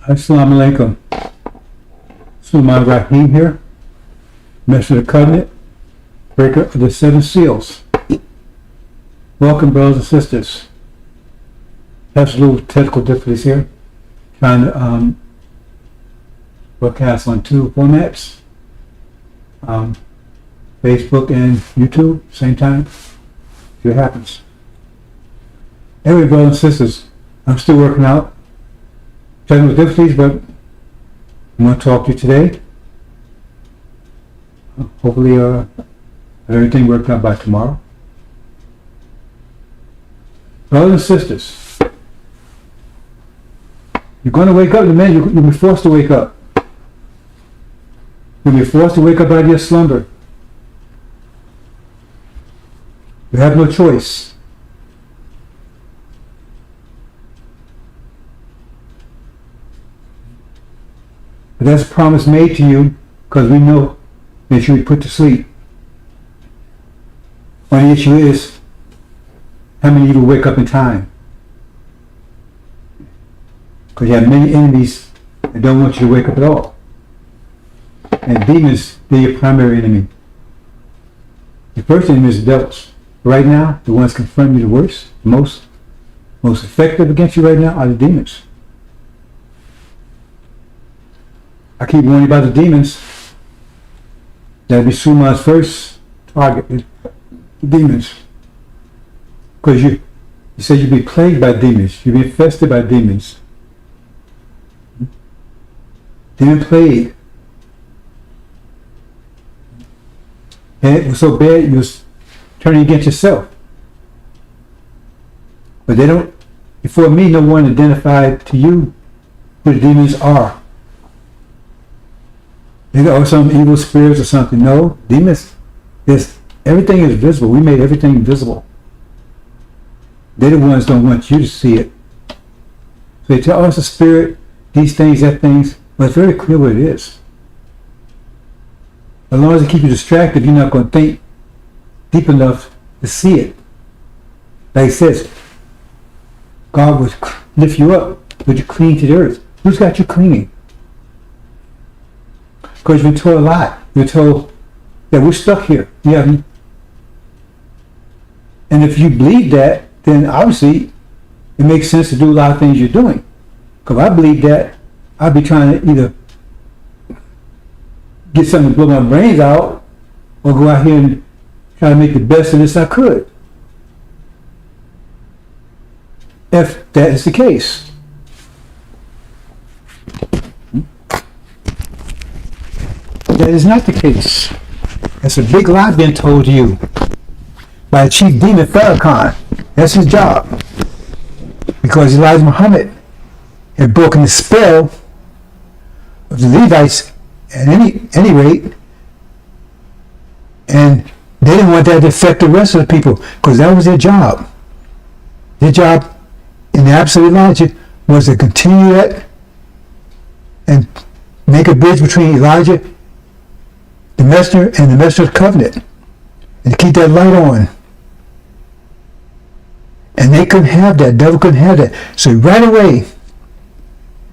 Assalamu alaikum. Sulaiman Rahim here, Master of the Covenant, Breaker of the Seven Seals. Welcome, brothers and sisters. Have some little technical difficulties here. Trying to broadcast on two formats, Facebook and YouTube, same time. See what happens. Anyway, brothers and sisters, I'm still working out technical difficulties, but I'm going to talk to you today. Hopefully, everything worked out by tomorrow. Brothers and sisters, you're going to wake up in a minute. You'll be forced to wake up. You'll be forced to wake up out of your slumber. You have no choice. But that's a promise made to you because we know that you'll be put to sleep. Only issue is how many of you will wake up in time. Because you have many enemies that don't want you to wake up at all. And demons, they're your primary enemy. Your first enemy is the devils. Right now, the ones confronting you the worst, the most effective against you right now are the demons. I keep warning you about the demons. That'll be Suma's first target, the demons. Because you said you'd be plagued by demons. You'd be infested by demons. Demon plague. And it was so bad you was turning against yourself. But they don't, before me, no one identified to you who the demons are. They got some evil spirits or something. No, demons, everything is visible. We made everything visible. They're the ones don't want you to see it. So they tell us the spirit, these things, that things, but it's very clear what it is. As long as they keep you distracted, you're not going to think deep enough to see it. Like it says, God would lift you up, would you cling to the earth. Who's got you clinging? Because you've been told a lot. You're told that we're stuck here. You haven't. And if you believe that, then obviously it makes sense to do a lot of things you're doing. Because if I believe that, I'd be trying to either get something to blow my brains out or go out here and try to make the best of this I could. If that is the case. That is not the case. That's a big lie being told to you by the chief demon Farrakhan. That's his job. Because Elijah Muhammad had broken the spell of the Levites at any rate, and they didn't want that to affect the rest of the people because that was their job. Their job in the absolute Elijah was to continue that and make a bridge between Elijah, the messenger, and the messenger of the covenant, and to keep that light on. And they couldn't have that. The devil couldn't have that. So right away,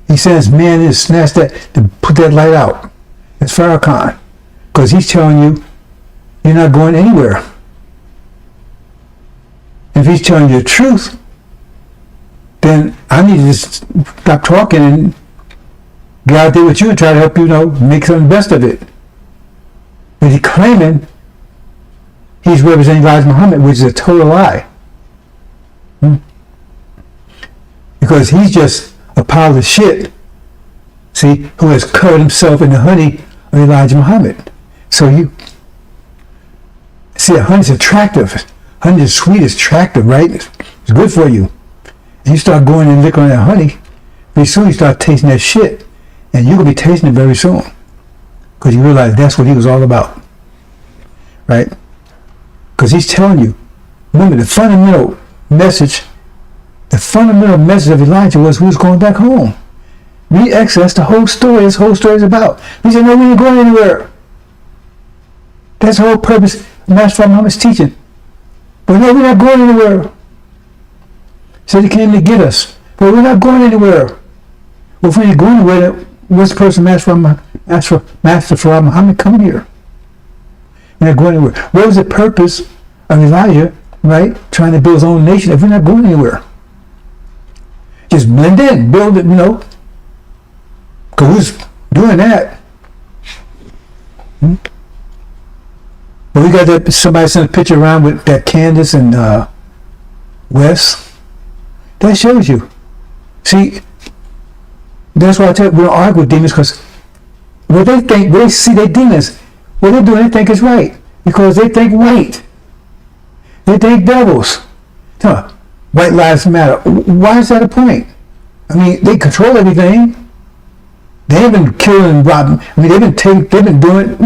he sends man in to snatch that, to put that light out. It's Farrakhan. Because he's telling you, you're not going anywhere. If he's telling you the truth, then I need to just stop talking and get out there with you and try to help you, make something best of it. But he's claiming he's representing Elijah Muhammad, which is a total lie. Because he's just a pile of shit, see, who has covered himself in the honey of Elijah Muhammad. So you see, honey's attractive. Honey is sweet, it's attractive, right? It's good for you. And you start going and licking on that honey, pretty soon you start tasting that shit. And you're going to be tasting it very soon. Because you realize that's what he was all about. Right? Because he's telling you, remember the fundamental message of Elijah was we was going back home. Read Exodus, the whole story, this whole story is about. He said, no, we ain't going anywhere. That's the whole purpose of Master Muhammad's teaching. But no, we're not going anywhere. He said he came to get us, but we're not going anywhere. Well, if we ain't going anywhere, what's the person Master Farah Muhammad coming here? We're not going anywhere. What was the purpose of Elijah, right, trying to build his own nation if we're not going anywhere? Just blend in, build it, because who's doing that? But we got that, somebody sent a picture around with that Candace and Wes. That shows you. See, that's why I tell you, we don't argue with demons, because what they think, what they see they demons, what they're doing, they think is right. Because they think white. They think devils. White lives matter. Why is that a point? I mean, they control everything. They've been killing and robbing. I mean, they've been doing,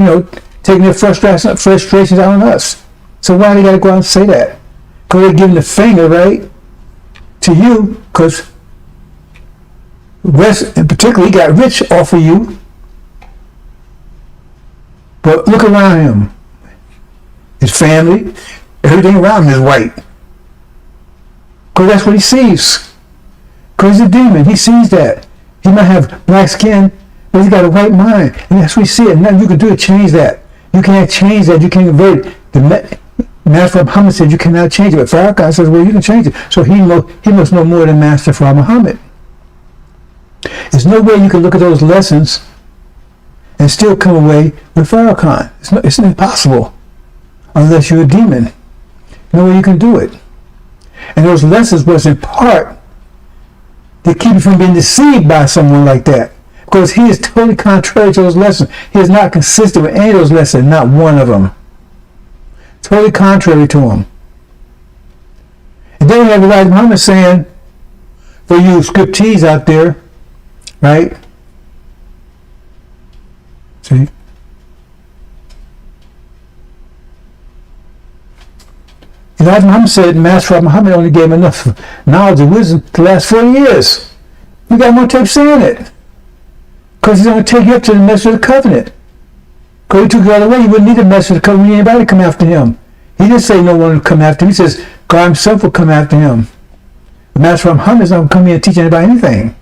taking their frustrations out on us. So why do they got to go out and say that? Because they're giving the finger, right, to you, because West in particular, he got rich off of you. But look around him. His family, everything around him is white. Because that's what he sees. Because he's a demon. He sees that. He might have black skin, but he's got a white mind. And that's what he sees. Nothing you can do to change that. You can't change that. You can't convert it. The Master Muhammad said you cannot change it. But Farrakhan says, well, you can change it. So he must know more than Master Farah Muhammad. There's no way you can look at those lessons and still come away with Farrakhan. It's impossible unless you're a demon. No way you can do it. And those lessons was in part to keep you from being deceived by someone like that. Because he is totally contrary to those lessons. He is not consistent with any of those lessons, not one of them. Totally contrary to him. And then we have Elijah Muhammad saying, for you scriptees out there, right? See? Elijah Muhammad said Master Muhammad only gave him enough knowledge and wisdom to last 40 years. We got more tape saying it. Because he's going to take you up to the message of the covenant. Because he took you all the way, you wouldn't need a message of the covenant. Anybody to come after him. He didn't say no one would come after him. He says God himself will come after him. The Master Muhammad is not going to come here and teach anybody anything.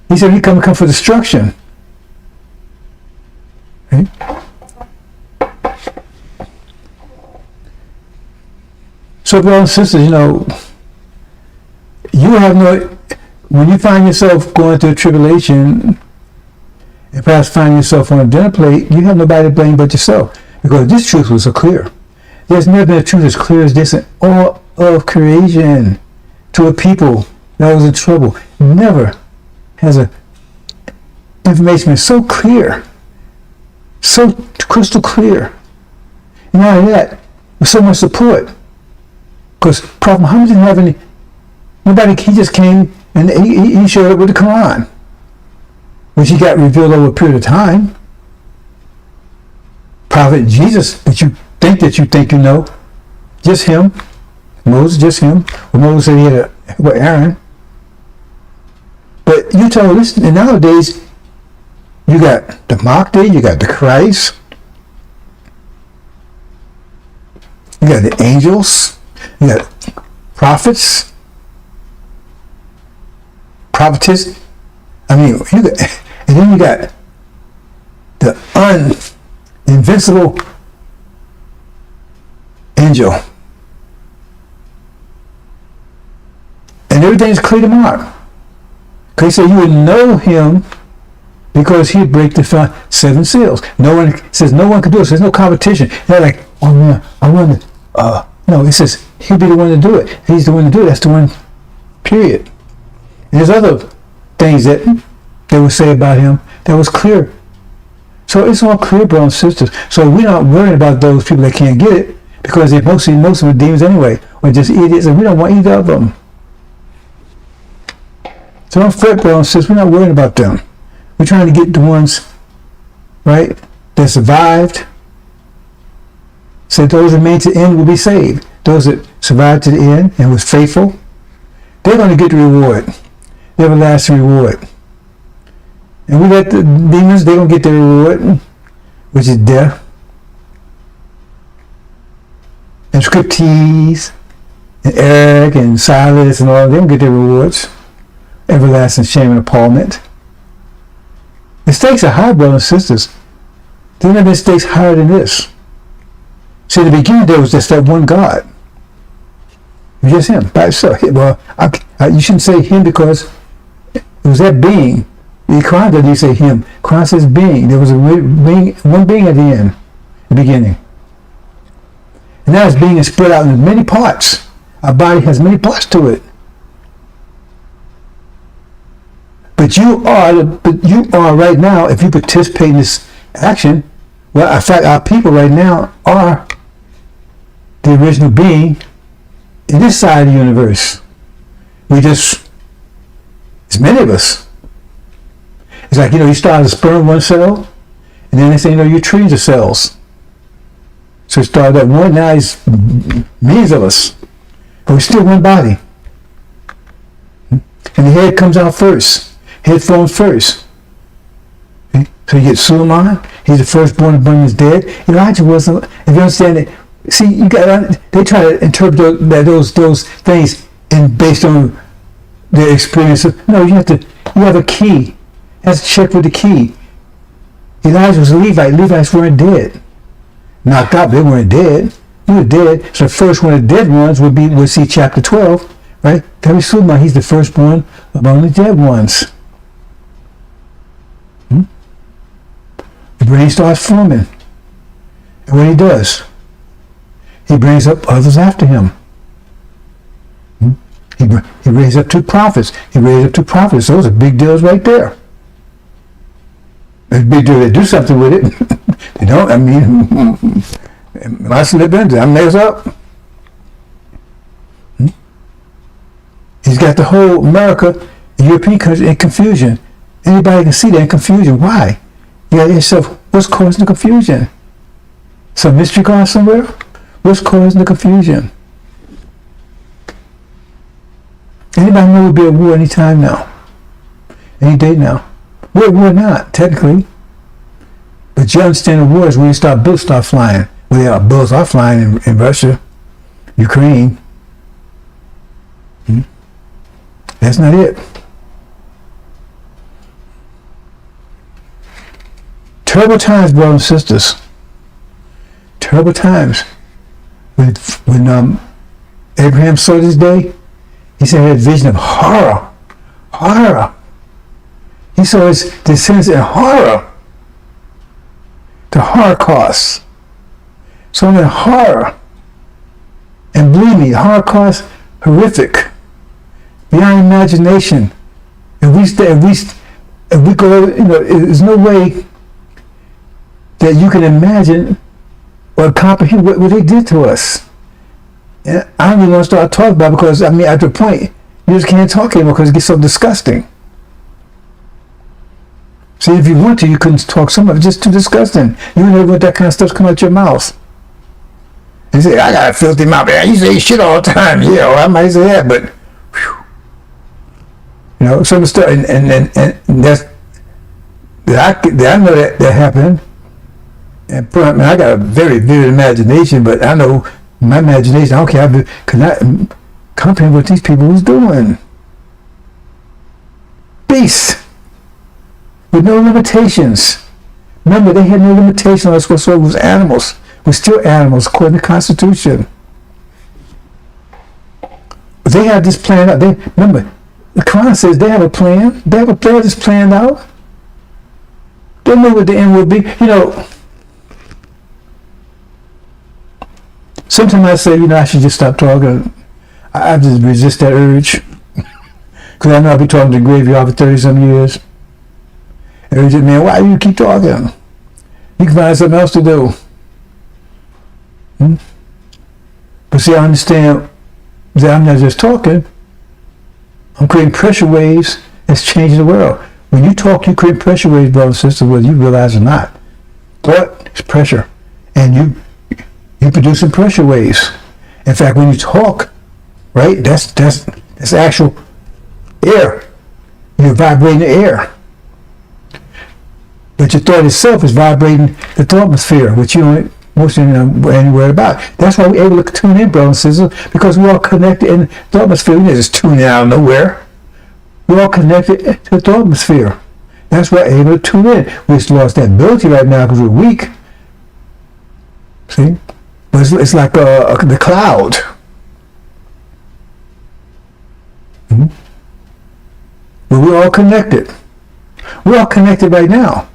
He said he come for destruction. Right? So, brothers and sisters, you have when you find yourself going through a tribulation, and perhaps find yourself on a dinner plate, you have nobody to blame but yourself. Because this truth was so clear. There's never been a truth as clear as this in all of creation to a people that was in trouble. Never has information been so clear, so crystal clear. And not only that, with so much support. Because Prophet Muhammad didn't have any, he just came and he showed up with the Quran, which he got revealed over a period of time. Prophet Jesus, that you think you know, just him. Moses, just him. Well, Moses said he had Aaron. But you tell this, and nowadays, you got the Mahdi, you got the Christ, you got the angels, you got prophets, prophetess. I mean, and then you got the invincible angel. And everything's clear to mark. Because he said you would know him because he'd break the 7 seals. No one could do it. So there's no competition. They're like, oh man, I wonder. No, it says he'll be the one to do it. If he's the one to do it, that's the one, period. And there's other things that they would say about him that was clear. So it's all clear, brothers and sisters. So we're not worrying about those people that can't get it because they're most of them are demons anyway, or just idiots, and we don't want either of them. So don't fret, brothers and sisters. We're not worrying about them. We're trying to get the ones, right, that survived. So those that remain to the end will be saved. Those that survived to the end and was faithful, they're going to get the reward, the everlasting reward. And we let the demons, they're going to get their reward, which is death. And scriptees, and Eric, and Silas, and all, they don't get their rewards. Everlasting shame and appallment. The stakes are high, brothers and sisters. There never been stakes higher than this. See, in the beginning there was just that one God. It was just him by himself. Well, you shouldn't say him because it was that being. The Quran doesn't say him. Quran says being. There was one being at the end, the beginning. And now it's being spread out in many parts. Our body has many parts to it. But you are right now, if you participate in this action, well, in fact, our people right now are the original being in this side of the universe. It's many of us. It's like, you start as a sperm, one cell, and then next thing you know, you're trillions of cells. So it started at one, now it's millions of us. But we're still one body. And the head comes out first. Head forms first. Okay? So you get Suleiman, he's the firstborn among his dead. Elijah wasn't, if you understand it, see, they try to interpret those things based on their experience. No, you have a key. You have to check with the key. Elijah was a Levite. Levites weren't dead. Knocked out, they weren't dead. You were dead. So the first one of the dead ones we'll see chapter 12, right? That was Suleiman, he's the firstborn among the dead ones. The brain starts forming. And what he does, he brings up others after him. He raised up 2 prophets. Those are big deals right there. It's a big deal they do something with it. They don't, I slip into it, I'm messed up. He's got the whole America, the European country in confusion. Anybody can see that in confusion. Why? You got yourself, what's causing the confusion? Some mystery gone somewhere? What's causing the confusion? Anybody know we'll be at war any time now? Any day now? We're at war not, technically. But you understand the war is when bullets start flying. Well, bullets are flying in Russia, Ukraine. That's not it. Terrible times, brothers and sisters. Terrible times. When Abraham saw this day, he said he had a vision of horror. Horror. He saw his descendants in horror. The Holocaust. So I'm in horror. And believe me, Holocaust, horrific. Beyond imagination. If we go, there's no way that you can imagine or comprehend what they did to us. And I don't even want to start talking about it because, at the point, you just can't talk anymore because it gets so disgusting. See, if you want to, you couldn't talk so much. It's just too disgusting. You never want that kind of stuff to come out your mouth. You say, I got a filthy mouth. Man, you say shit all the time. Yeah, well, I might say that, but whew. Some stuff, and that's I know that happened. And I got a very vivid imagination, but I know my imagination, I don't care, I cannot comprehend what these people was doing. Beasts. With no limitations. Remember, they had no limitations on us whatsoever. It was animals. We're still animals according to the Constitution. But they have this planned out. Remember, the Quran says they have a plan. They have a plan that's planned out. They know what the end will be. Sometimes I say, I should just stop talking. I just resist that urge. Because I know I'll be talking to the graveyard for 30-some years. And just, man, why do you keep talking? You can find something else to do. But see, I understand that I'm not just talking. I'm creating pressure waves that's changing the world. When you talk, you create pressure waves, brothers and sisters, whether you realize it or not. Thought is pressure. And you're producing pressure waves. In fact, when you talk, right, that's actual air. You're vibrating the air. But your thought itself is vibrating the thought atmosphere, which you don't most anywhere about. That's why we're able to tune in, brothers and sisters, because we're all connected in the thought atmosphere. We didn't just tune in out of nowhere. We're all connected to the thought atmosphere. That's why we're able to tune in. We just lost that ability right now because we're weak. See? But it's like the cloud. Mm-hmm. But we're all connected. We're all connected right now.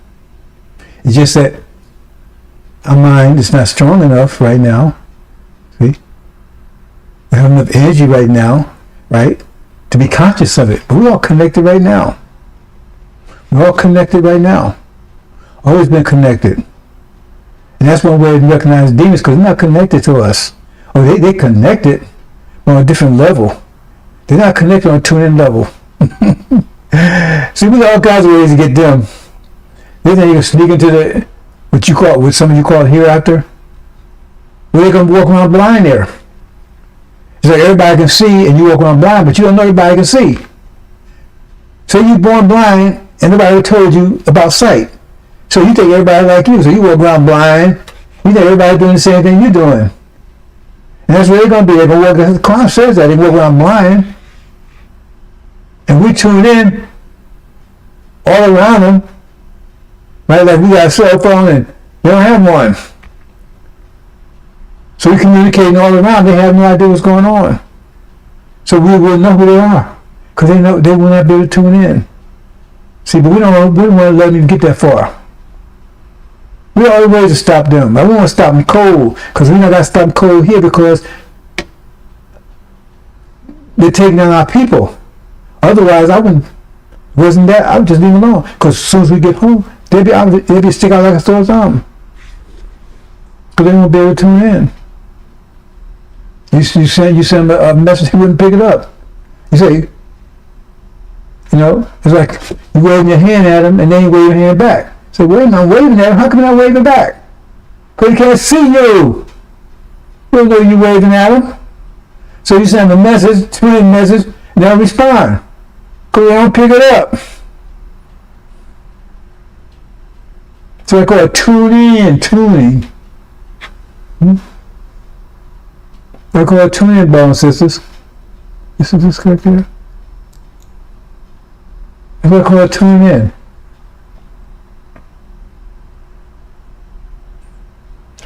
It's just that our mind is not strong enough right now. See? We have enough energy right now, right, to be conscious of it. But we're all connected right now. We're all connected right now. Always been connected. And that's one way to recognize demons, because they're not connected to us. Or they connected on a different level. They're not connected on a tuning level. See, we got all kinds of ways to get them. Then you can sneak into what some of you call hereafter. Where they're gonna walk around blind there. It's like everybody can see and you walk around blind, but you don't know everybody can see. So you're born blind and nobody ever told you about sight. So you think everybody like you. So you walk around blind. You think everybody doing the same thing you're doing. And that's where they're going to be. They're going to walk. The Quran says that. They walk around blind. And we tune in all around them. Right? Like we got a cell phone and they don't have one. So we're communicating all around. They have no idea what's going on. So we will know who they are. Because they will not be able to tune in. See, but we don't want to let them even get that far. We have other ways to stop them. I want to stop them cold, because we don't got to stop them cold here because they're taking down our people. Otherwise, I would just leave them alone. Because as soon as we get home, they'll be stick out like a sore thumb. Because they won't be able to tune in. You send them a message, they wouldn't pick it up. You say, it's like you waving your hand at them and then you wave your hand back. So wait a minute, I'm waving at him. How come you're not waving back? Because he can't see you. You don't know you're waving at him. So you send them a message, tune in message, and they'll respond. Because they don't pick it up. So I call it tuning. I call it tuning, brothers and sisters. This is this correct here? That's what I call it tuning in.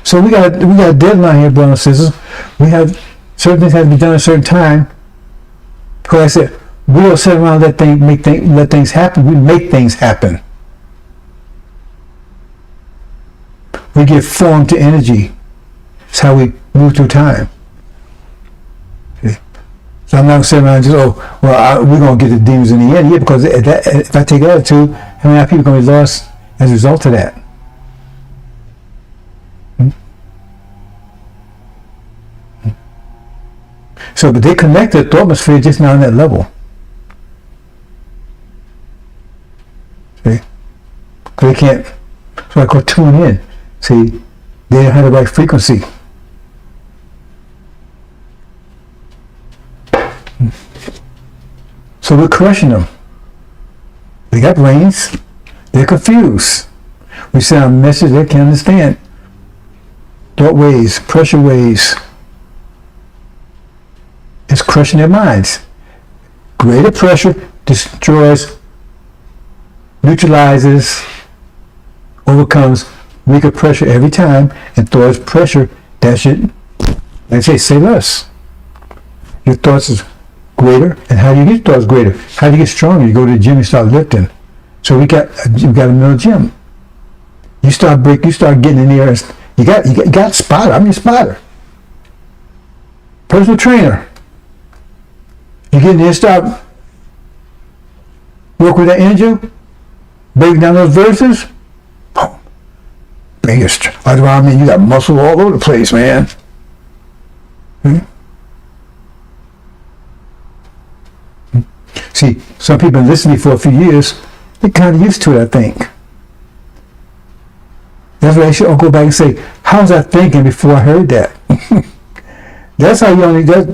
So we got a deadline here, brothers and sisters. We have certain things have to be done at a certain time. Because I said, we don't sit around and let things happen. We make things happen. We give form to energy. It's how we move through time. Okay. So I'm not going to sit around and just, we're going to get the demons in the end. Yeah, because if I take attitude, how many people are going to be lost as a result of that? So, but they connect to the atmosphere just not on that level. See? They can't, so I call tune in. See, they don't have the right frequency. So we're crushing them. They got brains. They're confused. We send a message they can't understand. Thought waves, pressure waves. It's crushing their minds. Greater pressure destroys, neutralizes, overcomes weaker pressure every time, and thoughts pressure that should, like I say less. Your thoughts is greater, and how do you get thoughts greater? How do you get stronger? You go to the gym, you start lifting. So we got another gym. You start getting in there. You got spotter. I'm your spotter. Personal trainer. You get in there, start work with that energy, break down those verses. Boom. Biggest. Otherwise, you got muscle all over the place, man. See, some people have been listening for a few years. They're kind of used to it, I think. That's why I should go back and say, how was I thinking before I heard that? That's how you only get,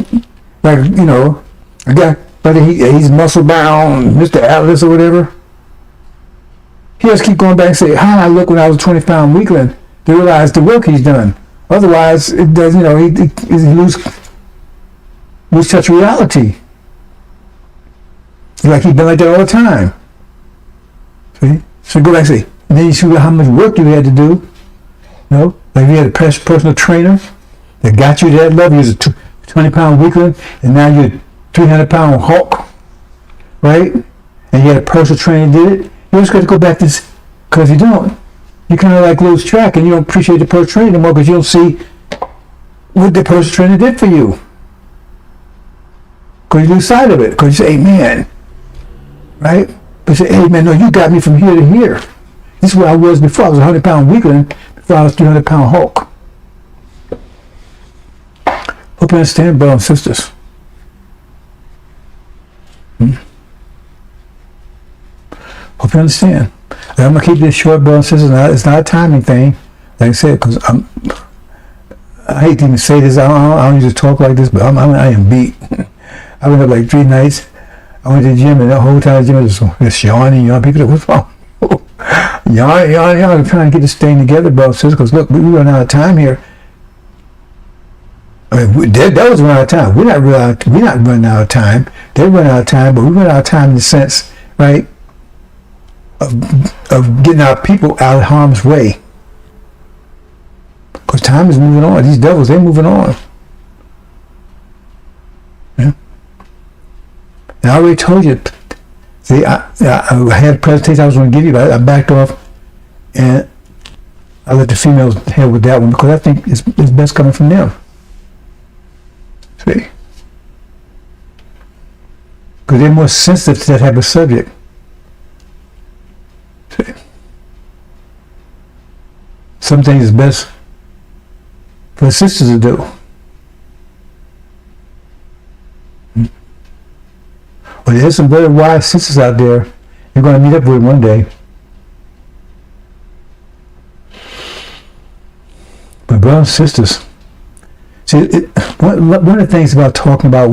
a guy, but he's muscle bound, Mr. Atlas or whatever. He just keep going back and say, how did I look when I was a 20-pound weakling? To realize the work he's done. Otherwise, it does, he lose touch of reality. Like he's been like that all the time. See? So go back and say, and then you see how much work you had to do. You know, like you had a personal trainer that got you to that level. You was a 20-pound weakling, and now you're a 300-pound Hulk, right? And you had a personal trainer that did it. You just got to go back to this, because if you don't, you kind of like lose track, and you don't appreciate the personal trainer anymore because you don't see what the personal trainer did for you. Because you lose sight of it. Because you say, hey, man, right? But you say, hey, man, no, you got me from here to here. This is where I was before. I was a 100-pound weakling before I was 300-pound Hulk. Hope you understand, brothers and sisters. Hope you understand. And I'm going to keep this short, brothers and sisters. It's not a timing thing, like I said, because I hate to even say this. I don't usually talk like this, but I am beat. I went up like 3 nights. I went to the gym, and the whole time the gym was just yawning. People that, what's wrong? Yawning, trying to get this thing together, brothers and sisters, because look, we run out of time here. I mean, that was running out of time. We're not running out of time. They're running out of time, but we run out of time in the sense, right, of getting our people out of harm's way. Because time is moving on. These devils, they're moving on. Yeah. And I already told you. See, I had a presentation I was going to give you, but I backed off, and I let the females head with that one because I think it's best coming from them. See? Because they're more sensitive to that type of subject. See? Some things is best for the sisters to do. Well, there's some very wise sisters out there you're going to meet up with one day. But brothers and sisters, see, one of the things about talking about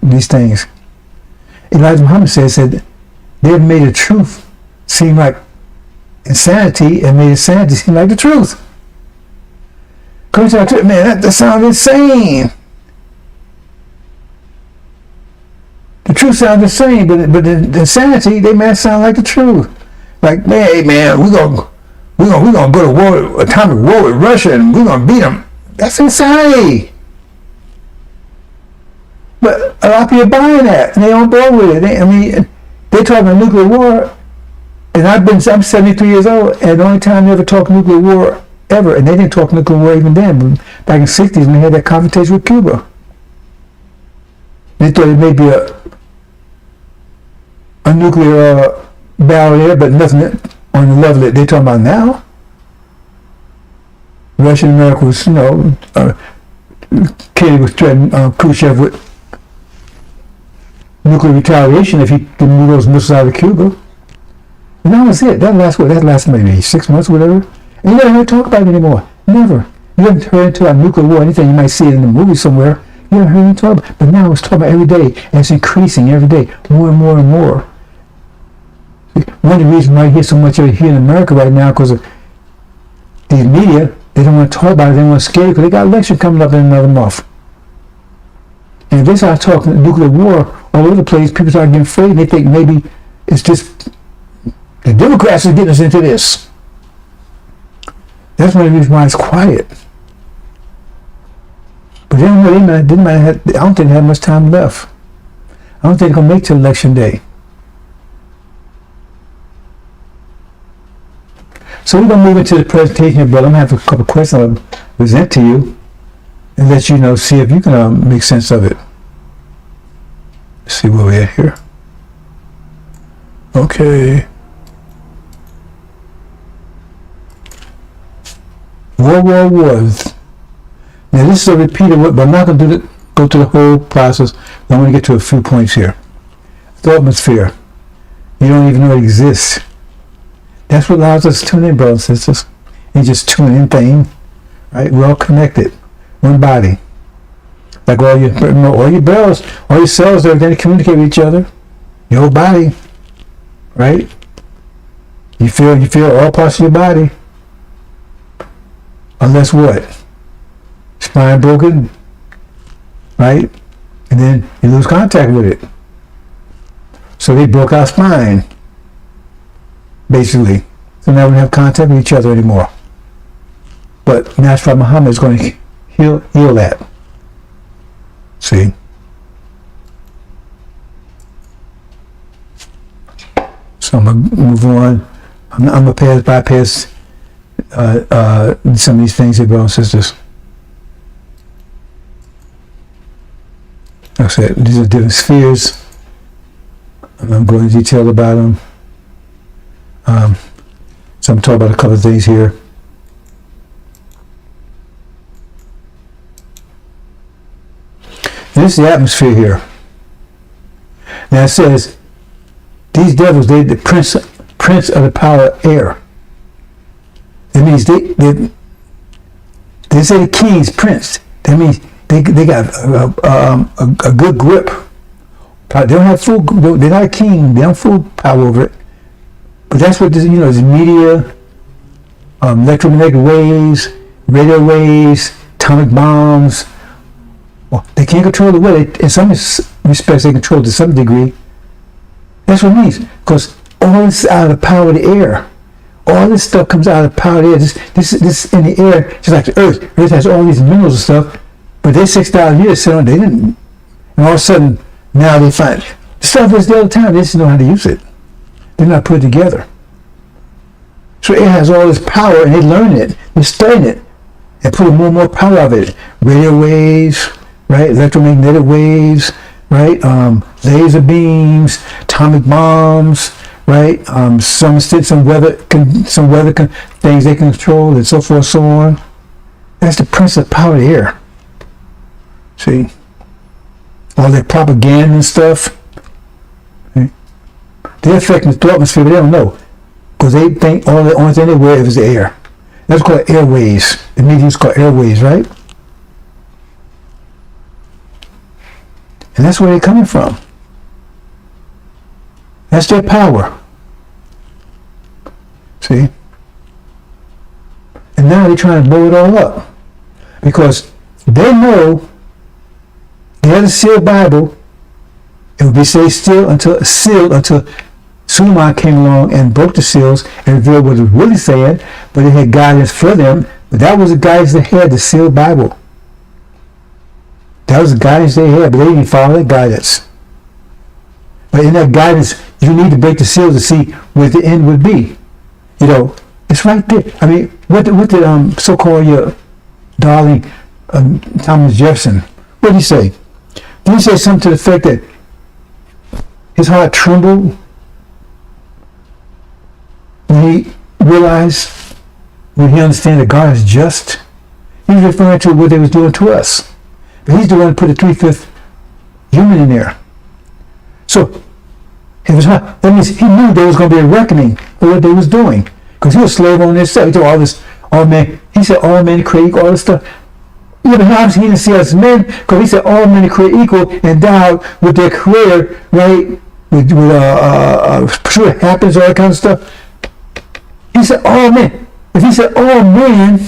these things, Elijah Muhammad said they've made the truth seem like insanity and made insanity seem like the truth. Come to it, man, that sounds insane. The truth sounds insane, but the insanity, they might sound like the truth. Like, man, hey, man, we're gonna go to war, atomic war with Russia, and we're gonna beat them. That's insanity. But a lot of people are buying that, and they don't go with it. They're talking about nuclear war, and I'm 73 years old, and the only time they ever talked nuclear war ever, and they didn't talk nuclear war even then. Back in the 60s, when they had that confrontation with Cuba, they thought it may be a nuclear battle there, but nothing on the level that they're talking about now. Russia and America was, Kennedy was threatening Khrushchev with nuclear retaliation if he could move those missiles out of Cuba. And that was it. That lasted maybe 6 months or whatever. And you never heard talk about it anymore. Never. You haven't heard about nuclear war or anything. You might see it in the movie somewhere. You haven't heard anything talk about it. But now it's talking about every day, and it's increasing every day, more and more and more. One of the reasons why you hear so much of it here in America right now, because of these media, they don't want to talk about it, they don't want to scare you, because they got an election coming up in another month. And if they start talking nuclear war all over the place, people start getting afraid, and they think maybe it's just the Democrats are getting us into this. That's one of the reasons why it's quiet. But I don't think they have much time left. I don't think they're going to make it to election day. So we're going to move into the presentation here, brother. I'm going to have a couple of questions I'll present to you and let you know, see if you can make sense of it. Let's see where we're at here. Okay. Wars. Now this is a repeated word, but I'm not going to go through the whole process. I'm going to get to a few points here. Thought atmosphere. You don't even know it exists. That's what allows us to tune in, brothers and sisters. And just tune in thing, right? We're all connected. One body. Like all your cells, they communicate with each other. Your whole body, right? You feel all parts of your body. Unless what? Spine broken, right? And then you lose contact with it. So they broke our spine, basically. So now we don't have contact with each other anymore. But Master Muhammad is going to heal that. See? So I'm going to move on. I'm going to bypass some of these things here, brothers and sisters. Like I said, these are different spheres. I'm going into detail about them. So I'm talking about a couple of things here. This is the atmosphere here. Now it says, these devils, they're the prince of the power of air. That means they say the king's prince. That means they got a good grip. They don't have full. They're not a king. They don't have full power over it. But that's what this, is media, electromagnetic waves, radio waves, atomic bombs. Well, they can't control the weather. In some respects, they control it to some degree. That's what it means. Because all this is out of the power of the air. All this stuff comes out of the power of the air. This in the air, just like the earth. Earth has all these minerals and stuff. But they 6,000 years sit on, they didn't. And all of a sudden, now they find the stuff was there all the time. They just know how to use it. They're not put it together. So air has all this power, and they learn it. They study it, and put more and more power of it. Radio waves, right? Electromagnetic waves, right? Laser beams, atomic bombs, right? Some weather things they can control, and so forth, so on. That's the prince of power of the air. See, all that propaganda and stuff. Okay. They're affecting the atmosphere, but they don't know, because they think the only thing they wear is the air. That's called airways. The media is called airways, right? And that's where they're coming from. That's their power. See? And now they're trying to blow it all up, because they know they had a sealed Bible. It would be sealed until Suleiman came along and broke the seals and revealed what it was really saying, but it had guidance for them. But that was the guidance they had, the sealed Bible. That was the guidance they had, but they didn't follow that guidance. But in that guidance, you need to break the seals to see where the end would be. It's right there. I mean, what did so-called your darling Thomas Jefferson, what did he say? Did he say something to the effect that his heart trembled when he realized, when he understood that God is just? He was referring to what they was doing to us. But he's the one who put the 3/5 human in there. So it was hard. That means he knew there was going to be a reckoning for what they was doing. Because he was a slave on this stuff. He told all men, he said all men create equal, all this stuff. Even obviously he didn't see us men, because he said all men are created equal, endowed with their creator, right? With pursuit of happiness, all that kind of stuff. He said all men. If he said all men,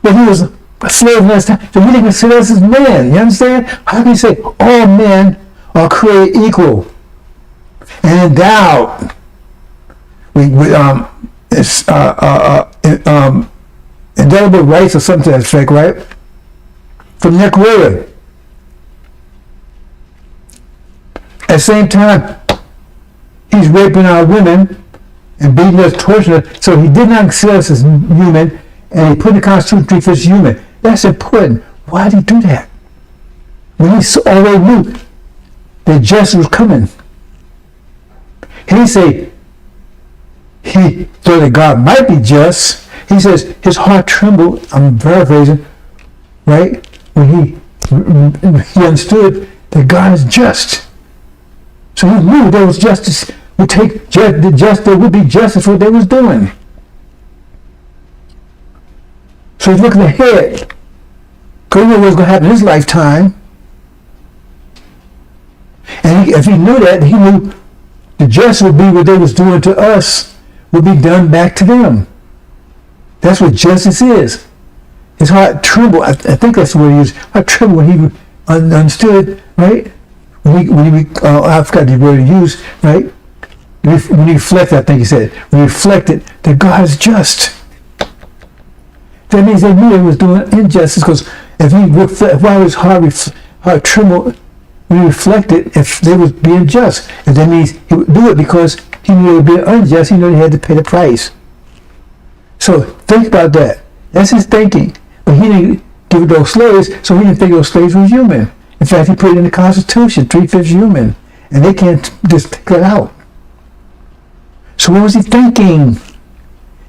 but he was a slave last time, so he didn't consider us as men. You understand? How can you say all men are created equal and endowed with indelible rights or something to that effect, right? From their creator. At the same time, he's raping our women and beating us, torturing us, so he did not consider us as human, and he put in the Constitution 3/5 human. That's important. Why did he do that? When he already knew that justice was coming. He didn't say he thought that God might be just. He says his heart trembled, I'm paraphrasing, right? When he understood that God is just. So he knew there was justice. There would be justice for what they was doing. So he's looking ahead. Because he knew what was going to happen in his lifetime. And if he knew that, he knew the justice would be what they was doing to us would be done back to them. That's what justice is. His heart trembled. I think that's what he is. Heart trembled when he understood, right? When he I forgot the word he used, right? when you reflect, I think he said, we reflected that God is just. That means they knew they was doing injustice, because if he reflect, why was heart tremble when he reflected if they was being just? And that means he would do it because he knew they were being unjust. He knew he had to pay the price. So think about that. That's his thinking. But he didn't give it those slaves, so he didn't think those slaves were human. In fact, he put it in the Constitution, 3/5 human. And they can't just take that out. So what was he thinking?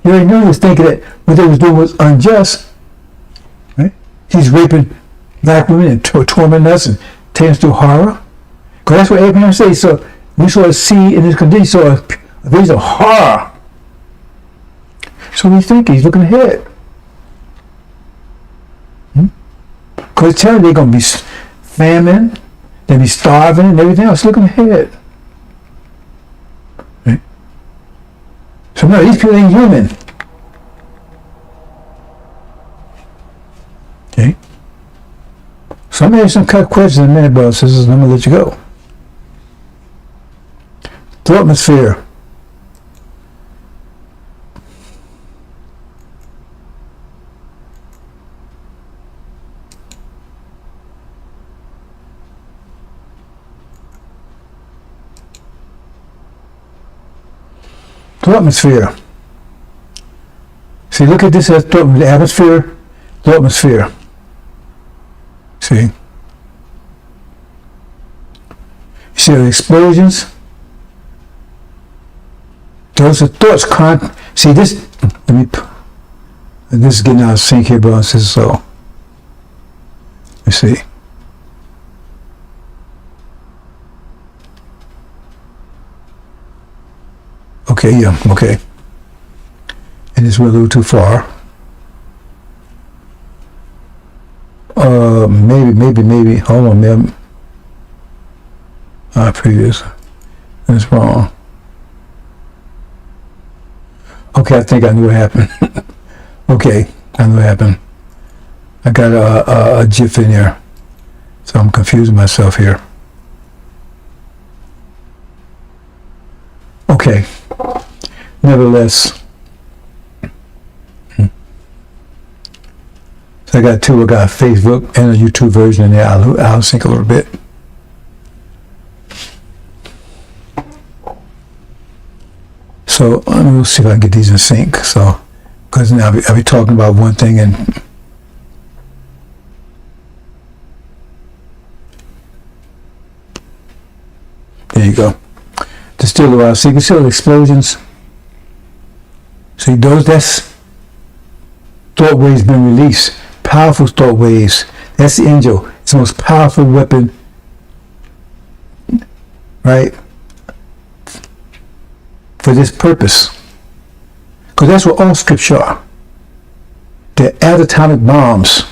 You already knew he was thinking that what they was doing was unjust. Right? He's raping black women and tormenting us and taking us through horror. Because that's what Abraham said. So we saw a seed in his condition, so a vision of horror. So what he's thinking, he's looking ahead. Because it's telling they're going to be famine, they'll be starving and everything else, looking ahead. Right? So no, these people ain't human. Okay? So I'm going to ask some cut questions in a minute, brothers and sisters, and I'm going to let you go. The atmosphere. The atmosphere. See, look at this as the atmosphere, the atmosphere. See? You see the explosions? Those are thoughts. See, this is getting out of sync here, brothers and sisters, so you see. Okay, yeah, okay. And this went a little too far. Maybe. Hold on, man. Previous. That's wrong. Okay, I think I knew what happened. Okay, I knew what happened. I got a GIF in there, so I'm confusing myself here. Okay. Nevertheless, so I got two. I got a Facebook and a YouTube version in there. I'll sync a little bit. So we'll see if I can get these in sync. So, because now I'll be talking about one thing and there you go. Still around. So you can see all the explosions. See those, that's thought waves being released. Powerful thought waves. That's the angel. It's the most powerful weapon, right? For this purpose. Because that's what all scripture are. They're atomic bombs.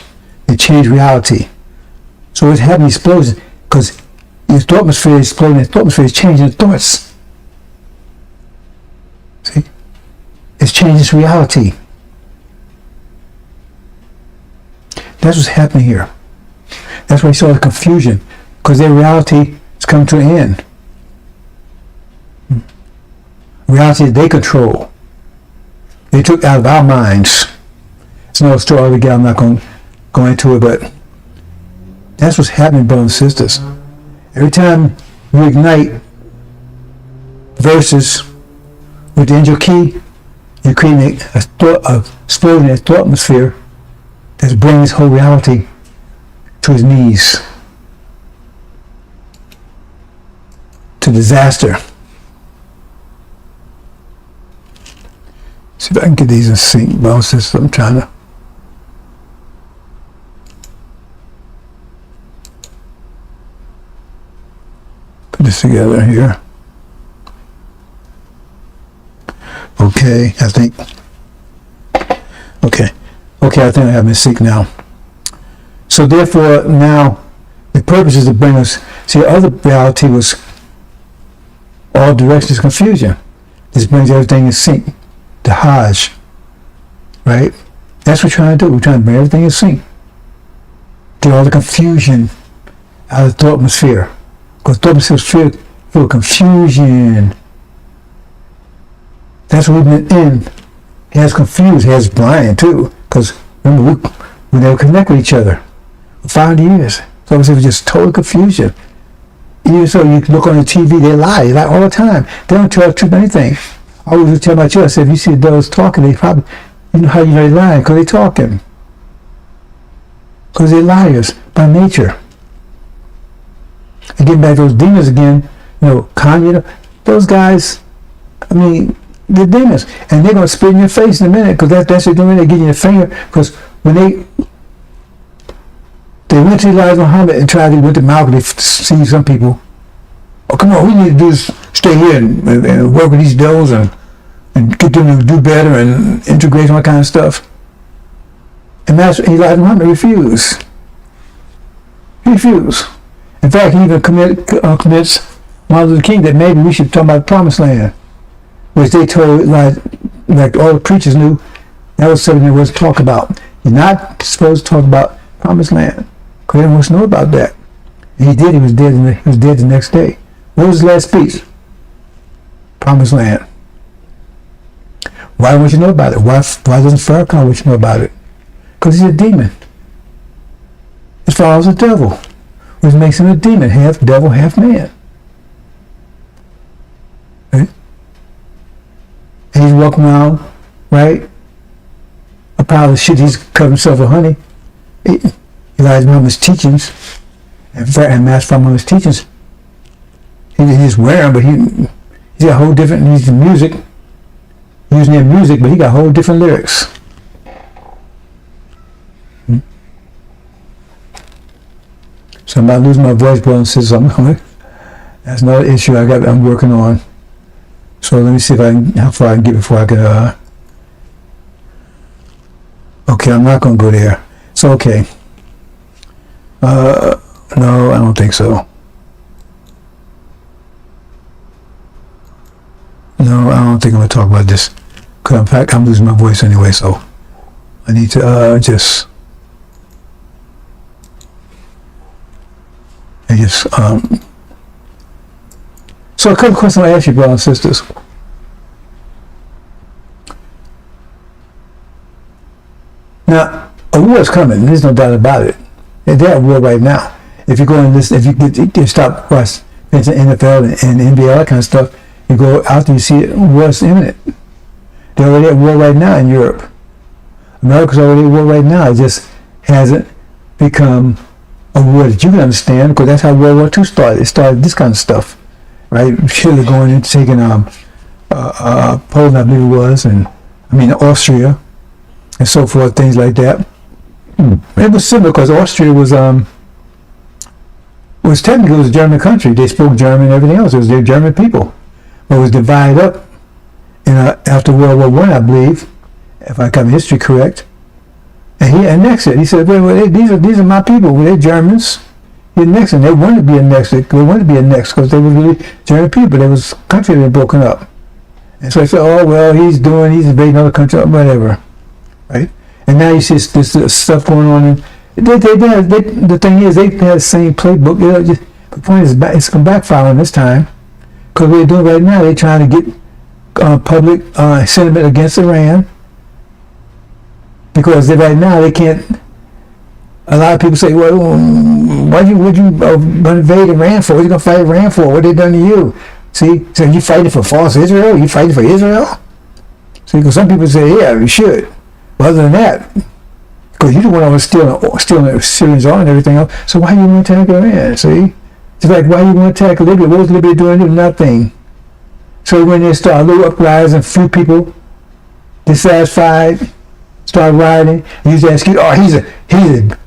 They change reality. So it's having explosions because your thought atmosphere is exploding. The thought atmosphere is changing the thoughts. See? It changes reality. That's what's happening here. That's why you saw the confusion, because their reality is coming to an end. Reality that they control. They took out of our minds. It's another story altogether. I'm not going to go into it, but that's what's happening, brothers and sisters. Every time you ignite verses with the angel key, you're creating a thought of exploding a thought atmosphere that's bringing this whole reality to his knees, to disaster. See if I can get these in sync, brothers and sisters. I'm trying to. Put this together here. Okay, I think. Okay, I think I have it in sync now. So therefore, now the purpose is to bring us. See, the other reality was all directions confusion. This brings everything in sync. The Hajj, right? That's what we're trying to do. We're trying to bring everything in sync. Get all the confusion out of the thought atmosphere. Because thought atmosphere is filled with confusion. That's what we've been in. He has confused. He has blind too. Because remember, we never connect with each other for 5 years. So it was just total confusion. Even so, you look on the TV, they lie all the time. They don't tell the truth anything. I always tell my children, I said, if you see those talking, they probably, you know how you know they're lying? Because they're talking. Because they're liars by nature. And getting back to those demons again, Kanye, those guys, I mean, they're demons. And they're going to spit in your face in a minute, because that's what they're doing. They're getting your finger. Because when they went to Elijah Muhammad and went to Malcolm, they see some people, oh, come on, we need to do is stay here and work with these devils and get them to do better and integrate and all that kind of stuff. And Elijah Muhammad refused. He refused. In fact, he even commits Martin Luther King that maybe we should talk about the Promised Land, which they told, like all the preachers knew, that was something there was to talk about. You're not supposed to talk about Promised Land, because everyone wants to know about that. And he did. He was dead. He was dead the next day. What was his last speech? Promised Land. Why won't you know about it? Why doesn't Farrakhan want you to know about it? Because he's a demon. His father's a devil, which makes him a demon, half devil, half man. Right? And he's walking around, right? A pile of shit. He's covered himself with honey. Elijah Muhammad's teachings, and Master Muhammad's teachings, he just wear them, but he's got a whole different, he's the music, using their music, but he got whole different lyrics. So I'm not losing my voice, brothers and sisters. That's another issue I'm working on. So let me see how far I can get before I can, okay, I'm not going to go there. So, okay. No, I don't think so. No, I don't think I'm going to talk about this. Because in fact, I'm losing my voice anyway, so I need to just so a couple questions I ask you, brothers and sisters. Now, a war is coming. There's no doubt about it. They're at war right now. If you go and listen, if you stop watching NFL and NBA, all that kind of stuff, you go out there, you see war's imminent. They're already at war right now in Europe. America's already at war right now. It just hasn't become a war that you can understand, because that's how World War II started. It started this kind of stuff, right? Hitler going and taking Poland, I believe it was, and Austria, and so forth, things like that. It was similar because Austria was technically a German country. They spoke German and everything else. It was their German people. But it was divided up after World War I, I believe, if I got my history correct. And he annexed it. He said, wait, these are my people. Well, they're Germans. He annexed it. They wanted to be annexed. They wanted to be annexed because they were really German people. There was country that had broken up. And so I said, oh, well, he's invading another country, whatever. Right? And now you see this stuff going on. And the thing is, they had the same playbook. The point is, it's going to backfire on this time. Because what they're doing right now, they're trying to get public sentiment against Iran. Because right now they can't. A lot of people say, "Well, would you invade Iran for? What are you gonna fight Iran for? What they done to you?" See, so you fighting for false Israel? You fighting for Israel? See, because some people say, "Yeah, you should." But other than that, because you don't want to stealing the Syrians on and everything else. So why you want to attack Iran? See, it's like why you want to attack Libya? What was Libya doing? Nothing. So when they start a little uprising, few people dissatisfied. Start rioting, and use that excuse, oh, he's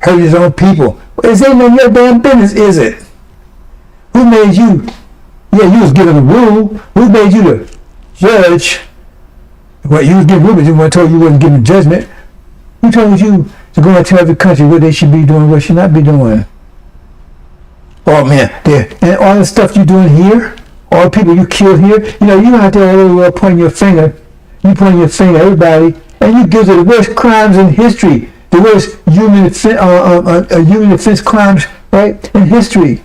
hurting his own people. Well, it ain't none of your damn business, is it? Who made you? Yeah, you was given a rule. Who made you the judge? Well, you was given rules, but you told you wasn't giving judgment. Who told you to go and tell every country what they should be doing, what should not be doing? Oh man, and all the stuff you doing here, all the people you killed here, you out there all over the world pointing your finger. You pointing your finger at everybody. And you give the worst crimes in history, the worst human offense crimes, right, in history.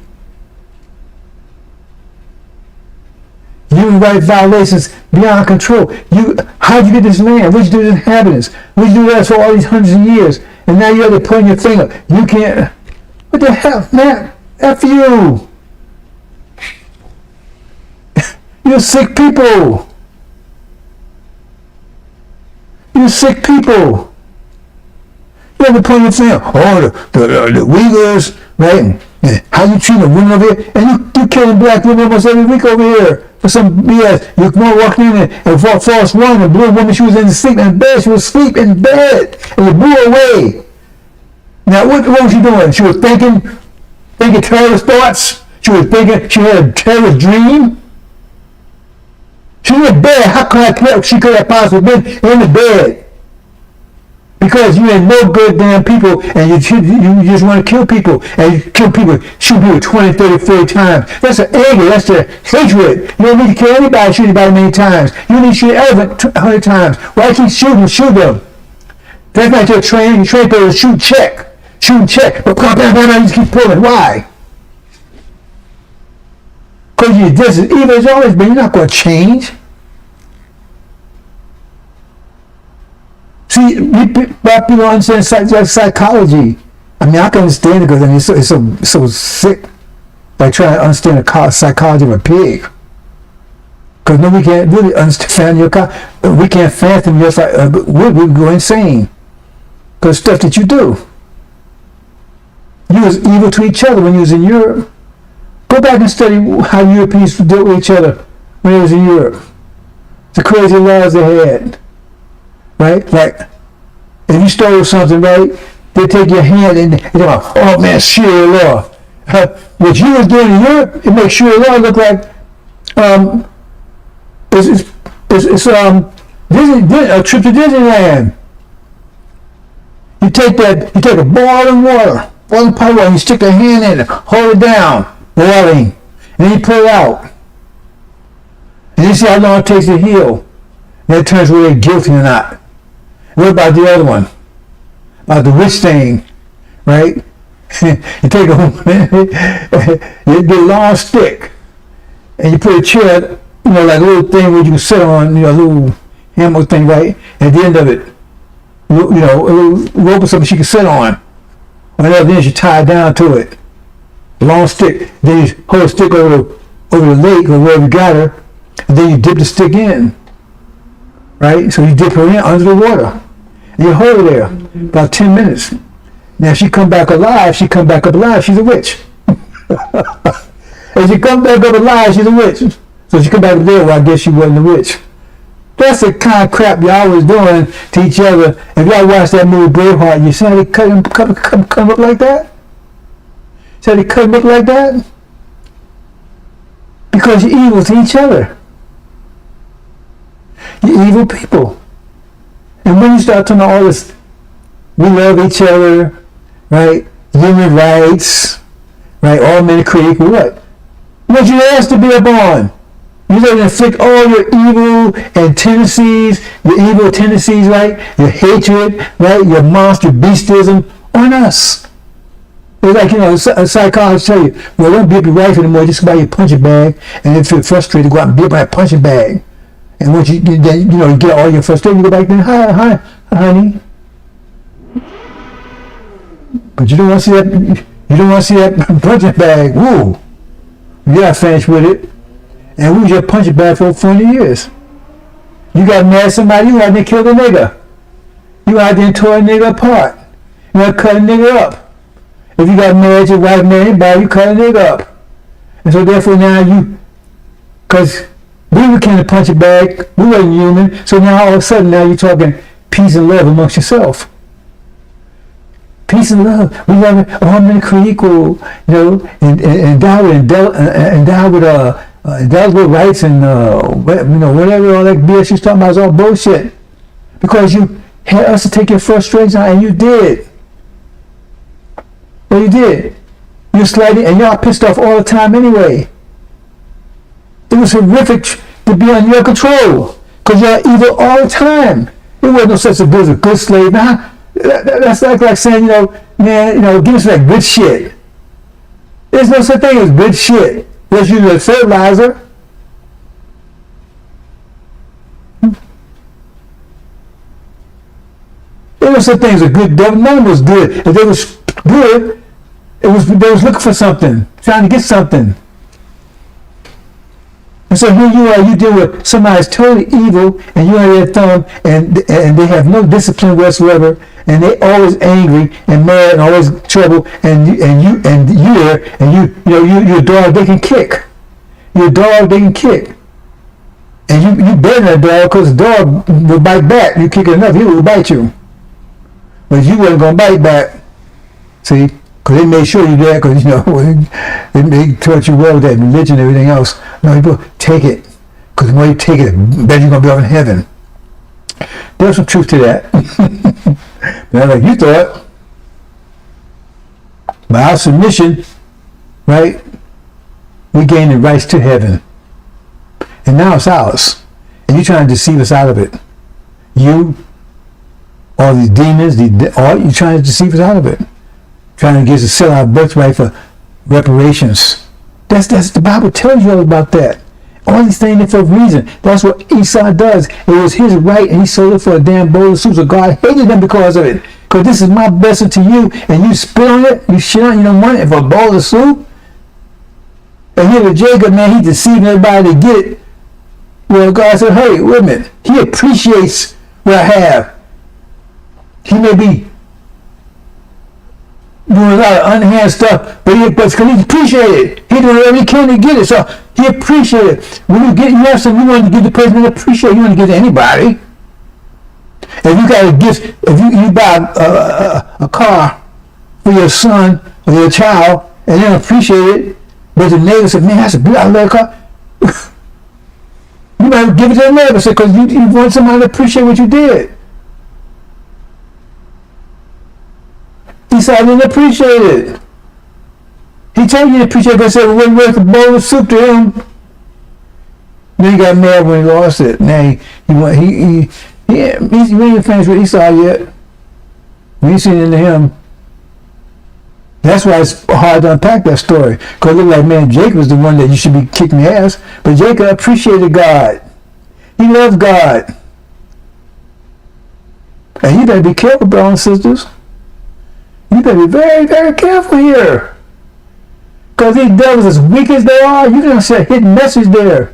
Human rights violations beyond control. How'd you get this land? What'd you do to the inhabitants? What'd you do to us for all these hundreds of years? And now you're pointing your finger. You can't. What the hell, man? F you. You're sick people. You're sick people. You have to point your finger. Oh, the Uyghurs, right? How you treat a woman over here? And you killing black women almost every week over here. For some BS. You walked in and for a false one, and blew a woman, she was in bed, she was asleep in bed, and you blew her away. Now what was she doing? She was thinking terrorist thoughts? She was thinking she had a terrorist dream? She was in bed. How could she could have possibly been in the bed? Because you ain't no good damn people, and you just want to kill people, and you kill people, shoot people 20, 30, 40 times. That's an anger, that's the hatred. You don't need to kill anybody, shoot anybody many times. You need to shoot an elephant 100 times. Why keep shooting? Shoot them. That's not your training. You train people to shoot, check. Shoot and check. But you just keep pulling. Why? Because you're just as evil as always been. You're not going to change. See, black people don't understand psychology. I mean, I can understand it because I mean, it's so sick. Like trying to understand the psychology of a pig. Because no, we can't really understand your we can't fathom your we go insane. Because stuff that you do. You was evil to each other when you was in Europe. Go back and study how Europeans dealt with each other when they was in Europe. The crazy laws they had. Right? Like, if you stole something, right, they take your hand and they go, oh man, Sharia law. What you was doing in Europe, it makes Sharia law look like it's a trip to Disneyland. You take a boiling water, boiling pot of water, and you stick your hand in it, hold it down, boiling, and then you pull it out. And you see how long it takes to heal. That turns whether they're guilty or not. What about the other one? About the witch thing, right? You take you get a long stick, and you put a chair, like a little thing where you can sit on, a little hammer thing, right? At the end of it, a little rope or something she can sit on. On the other end, you tie it down to it. A long stick. Then you hold the stick over the lake or wherever you got her, and then you dip the stick in. Right? So you dip her in under the water. And you hold her there about 10 minutes. Now if she come back alive, she's a witch. If she come back up alive, she's a witch. So she come back there, well, I guess she wasn't a witch. That's the kind of crap y'all was doing to each other. If y'all watch that movie Braveheart, you see how they cut him up like that? See how they cut him up like that? Because you're evil to each other. You're evil people. And when you start talking about all this, we love each other, right? Human rights, right? All men are created equal. What you asked to be upon? You let inflict all your evil tendencies, right? Your hatred, right? Your monster beastism on us. It's like, a psychologist tell you, well, don't beat up your wife anymore, just buy your punching bag, and if you're frustrated, go out and beat up that punching bag. And once you get all your frustration, you go back there, hi, honey. But you don't want to see that. You don't want to see that punching bag. Woo! You got finished with it, and we was your punching bag for 40 years. You got mad at somebody. You out there killed a nigga. You out there tore a nigga apart. You got to cut a nigga up. If you got mad at your wife, man, anybody, you cut a nigga up. And so therefore now because we became a punching bag, we wasn't human, so now all of a sudden now you're talking peace and love amongst yourself. Peace and love. We love it. All men are equal, endowed with rights and whatever all that BS you're talking about is all bullshit. Because you had us to take your frustrations out, and you did. Well, you did. You're slighting, and y'all pissed off all the time anyway. It was horrific to be on your control, because you're evil all the time. There wasn't no such a thing as a good slave. Now, that's like saying, give us that good shit. There's no such thing as good shit. Unless you use fertilizer. There were some things a good devil. None was good. If they was good, they was looking for something, trying to get something. And so here you are, you deal with somebody that's totally evil, and you're under their thumb, and they have no discipline whatsoever, and they always angry and mad and always trouble, you're a dog they can kick. You're a dog they can kick. And you better than a dog, because the dog will bite back. You kick it enough, he will bite you. But you wasn't going to bite back. See? Because they made sure you did that, because, they taught you well with that religion and everything else. No, people, take it. Because the more you take it, the better you're going to be off in heaven. There's some truth to that. But like you thought, by our submission, right, we gain the rights to heaven. And now it's ours. And you're trying to deceive us out of it. You, all these demons, you're trying to deceive us out of it. Trying to get us to sell our birthright for reparations. That's the Bible tells you all about that. All these things are for a reason. That's what Esau does. It was his right, and he sold it for a damn bowl of soup. So God hated him because of it. Because this is my blessing to you, and you spit on it, you shit on it, you don't want it for a bowl of soup. And here with Jacob, man, he deceiving everybody to get it. Well, God said, hey, wait a minute. He appreciates what I have. He may be doing a lot of underhand stuff, but because he appreciates it. He doing whatever he can to get it. So he appreciates it. When you have something you want to give the person that appreciate, you want to give to anybody. If you got a gift, if you buy a car for your son or your child and they don't appreciate it, but the neighbor said, man, that's a beautiful, I love a car. You might give it to the neighbor because you want somebody to appreciate what you did. Esau didn't appreciate it. He told you to appreciate it, but said it wasn't worth a bowl of soup to him. Then he got mad when he lost it. Now he ain't finished with Esau yet. We ain't seen it into him. That's why it's hard to unpack that story. Because it looked like, man, Jacob was the one that you should be kicking the ass. But Jacob appreciated God. He loved God. And you better be careful, brothers and sisters. You better be very, very careful here. Because these devils, as weak as they are, you're going to see a hidden message there.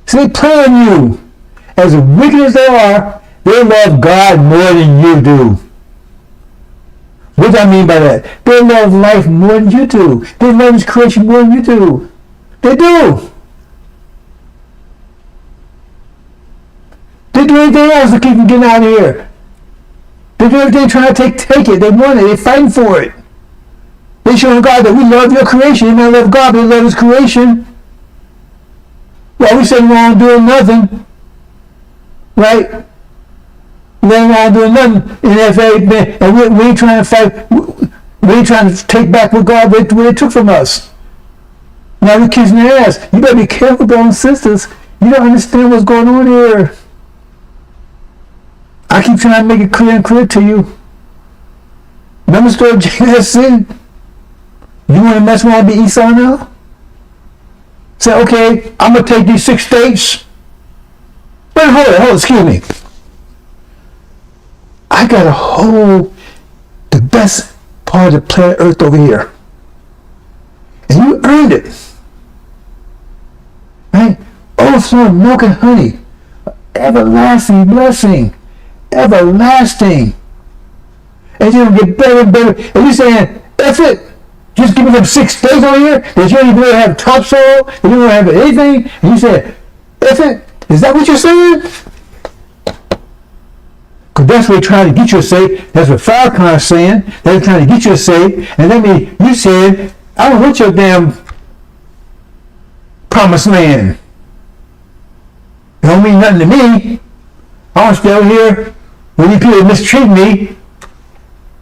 See, they play on you. As wicked as they are, they love God more than you do. What do I mean by that? They love life more than you do. They love His creation more than you do. They do. They do anything else to keep them getting out of here. They do everything trying to take it. They want it. They're fighting for it. They showing God that we love your creation. They may love God, but they love His creation. Well, we sitting around doing nothing. Right? Laying around doing nothing in FA, and we ain't trying to fight. We ain't trying to take back what God what they took from us. Now we're kissing their ass. You better be careful, brothers and sisters. You don't understand what's going on here. I keep trying to make it clear and clear to you. Remember the story of Jacob has sinned? You want to mess around and be Esau now? Say, okay, I'm going to take these 6 states. Wait, hold on, excuse me. I got to hold the best part of the planet Earth over here. And you earned it. Right? Overflowing milk and honey. Everlasting blessing. Everlasting. And you're going to get better and better. And you're saying, that's it. Just give me them 6 states over here that you don't even have topsoil, that you don't have anything. And you say, that's it. Is that what you're saying? Because that's what they're trying to get you to say. That's what Farrakhan is saying. They're trying to get you to say. And that means you said, I don't want your damn promised land. It don't mean nothing to me. I want to stay over here when you people mistreat me.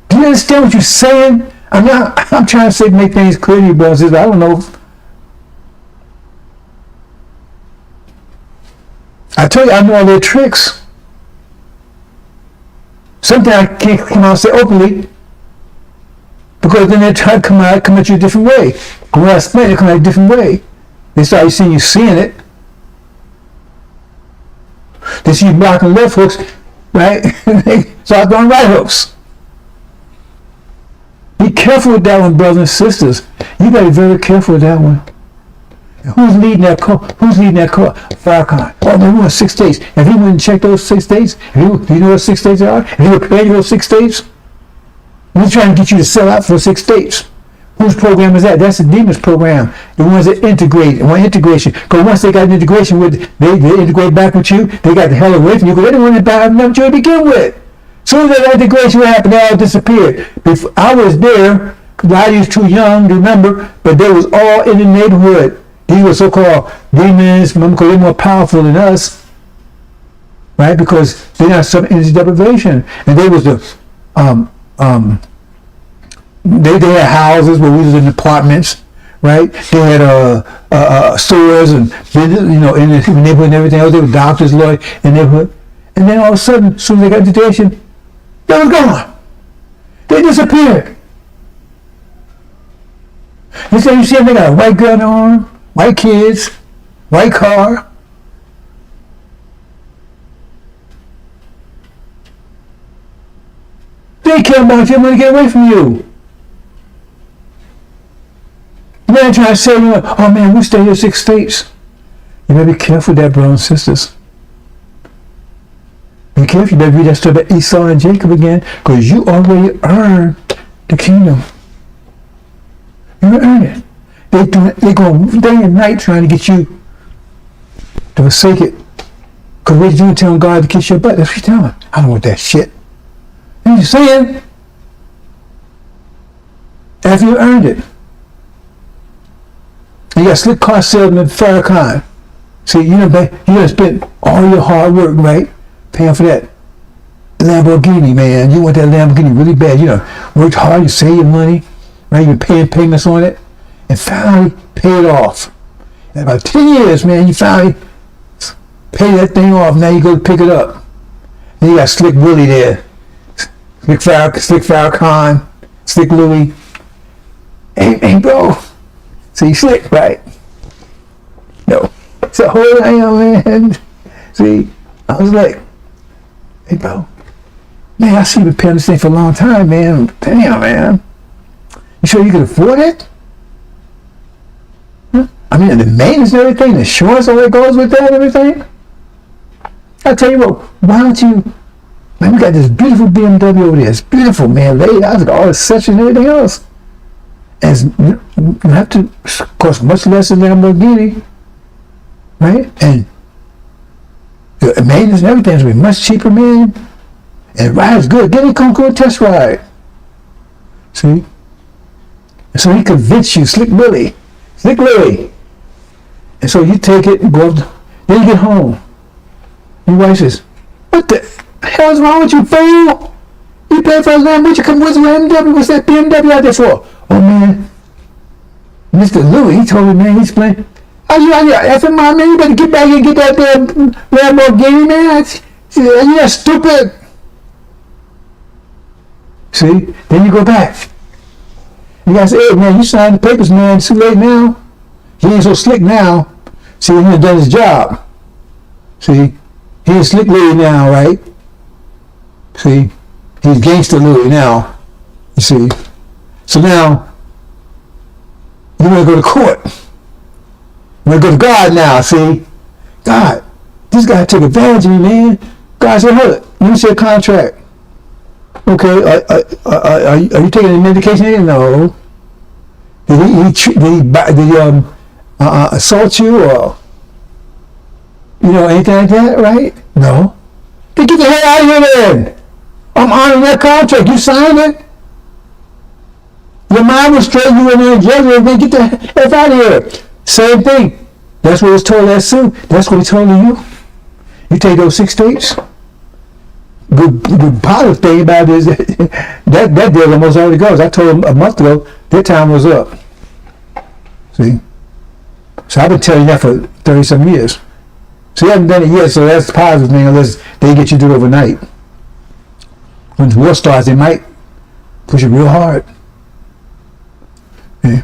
Do you understand what you're saying? I'm trying to say, make things clear to you, brothers and sisters. I don't know. I tell you, I know all their tricks. Sometimes I can't come out and say openly, because then they try to come at you a different way. When I explain it, they come at a different way. They start seeing you seeing it. They see you blocking left hooks. right? They start throwing right hooks. Be careful with that one, brothers and sisters. You got to be very careful with that one. Who's leading that car? Who's leading that car? Farrakhan. Oh, man, we want 6 states. If he wouldn't check those 6 states, do you know what 6 states are? If he would pay those 6 states, we're trying to get you to sell out for 6 states. Whose program is that? That's the demons program. The ones that integrate, want integration. Because once they got an integration with, they integrate back with you, they got the hell away from you because they didn't want to have enough to begin with. Soon as that integration happened, they all disappeared. Before, I was there, a lot of you was too young to remember, but they was all in the neighborhood. These were so-called demons, remember, because they're more powerful than us, right? Because they're not some energy deprivation. And they was the, they had houses where we was in apartments, right? They had stores and business, you know, in the neighborhood and everything else. They were doctors, lawyers in the neighborhood. And then all of a sudden, as soon as they got integration, they was gone. They disappeared. You see them, they got a white girl on, white kids, white car. They care about you, money get away from you. Man trying to say, oh man, we stay here 6 states. You better be careful with that, brothers and sisters. Be careful, you better read that story about Esau and Jacob again, because you already earned the kingdom. You earned it. They go day and night trying to get you to forsake it. Because what you doing telling God to kiss your butt? That's what you're telling. I don't want that shit. And you're saying, after you earned it. You got slick car salesman Farrakhan. See, you done spent all your hard work, right? Paying for that Lamborghini, man. You want that Lamborghini really bad. You know, worked hard, you save your money, right? You've been paying payments on it, and finally pay it off. In about 10 years, man, you finally pay that thing off. Now you go to pick it up. Then you got Slick Willie there. Slick Farrakhan, Slick Louie. Hey, bro. See, Slick, right? No. So, hold on, man. See, I was like, hey, bro. Man, I see you been paying this thing for a long time, man. Damn, man. You sure you can afford it? Huh? I mean, the maintenance and everything, the insurance, all that goes with that and everything. I tell you what, why don't you, man, we got this beautiful BMW over there. It's beautiful, man. Laid out, it's got all the sections and everything else. And you have to cost much less than Lamborghini, right? And the maintenance and everything is going to be much cheaper, man. And the ride's good. Get it, come go test ride. See? And so he convinced you, Slick Louie. And so you take it and go up, then you get home. Your wife says, what the hell is wrong with you, fool? You pay for a Lamborghini, you come with a BMW, what's that BMW out there for? Oh man, Mr. Louie, he told me, man, he's playing. Are you effing my man? You better get back here and get that damn Lamborghini, man. Are you that stupid? See, then you go back. You guys say, hey man, you signed the papers, man. It's too late now. He ain't so slick now. See, he done done his job. See, he ain't Slick Louie now, right? See, he's Gangster Louie now. You see. So now, you want to go to court. You want to go to God now, see? God, this guy took advantage of me, man. God said, hold it, let me see a contract. Okay, are you taking any medication? No. Did he assault you or, anything like that, right? No. Then get the hell out of here then. I'm honoring that contract. You signed it. Your mind was straight, you were in jail, then get the F out of here. Same thing. That's what was told that suit. That's what he told you. You take those 6 states. The positive thing about it is that deal almost already goes. I told him a month ago, their time was up. See? So I've been telling you that for 30-some years. So you haven't done it yet, so that's the positive thing, unless they get you to do it overnight. When the war starts, they might push it real hard. Okay.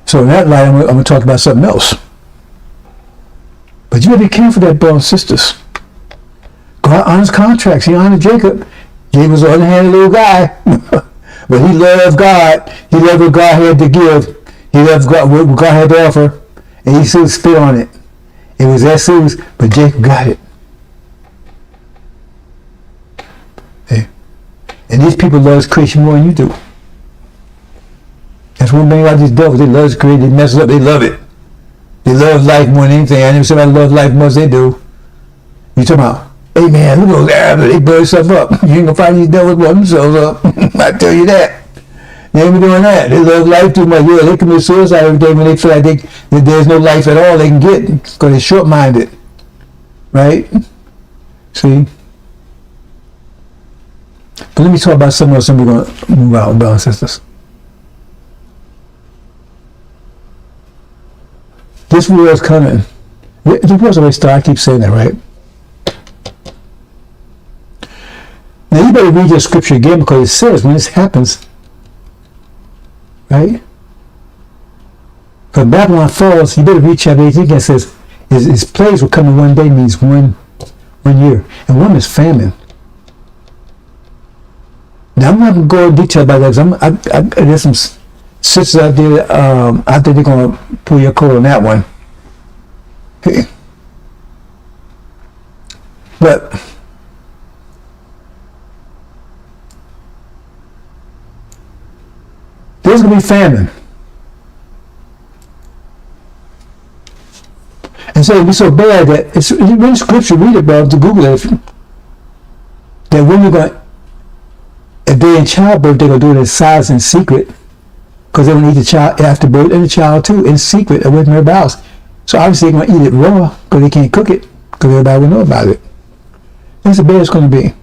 So in that light, I'm going to talk about something else. But you got to be careful of that, brothers and sisters. God honors contracts. He honored Jacob. Jacob was an underhanded little guy. But he loved God. He loved what God had to give. He loved God, what God had to offer. And he still spit on it. It was that serious, but Jacob got it. Hey. And these people love his creation more than you do. That's one thing about these devils. They love his creation. They mess it up. They love it. They love life more than anything. I never said I love life more than they do. You talking about, hey man, who knows Arabs? They blow themselves up. You ain't gonna find these devils blowing themselves up. I tell you that. They ain't doing that. They love life too much. Yeah, they commit suicide every day when they feel like that there's no life at all they can get because they're short-minded. Right? See? But let me talk about something else and we're going to move out, brothers and sisters. This world's coming. The world's already started. I keep saying that, right? Now you better read your scripture again because it says when this happens, right? When Babylon falls, you better read chapter 18 again. It says his plagues will come in one day means one year. And one is famine. Now I'm not going to go in detail about that because there's some sisters out there, I think they're going to pull your coat on that one. Okay. But there's going to be famine. And so it'll be so bad that it's in scripture, read it, bro, to Google it. That when you're going, if they're in childbirth, they're going to do it in silence and secret. Because they will eat the child after birth and the child too in secret away from their bowels. So obviously they're going to eat it raw because they can't cook it because everybody will know about it. That's the bad it's going to be.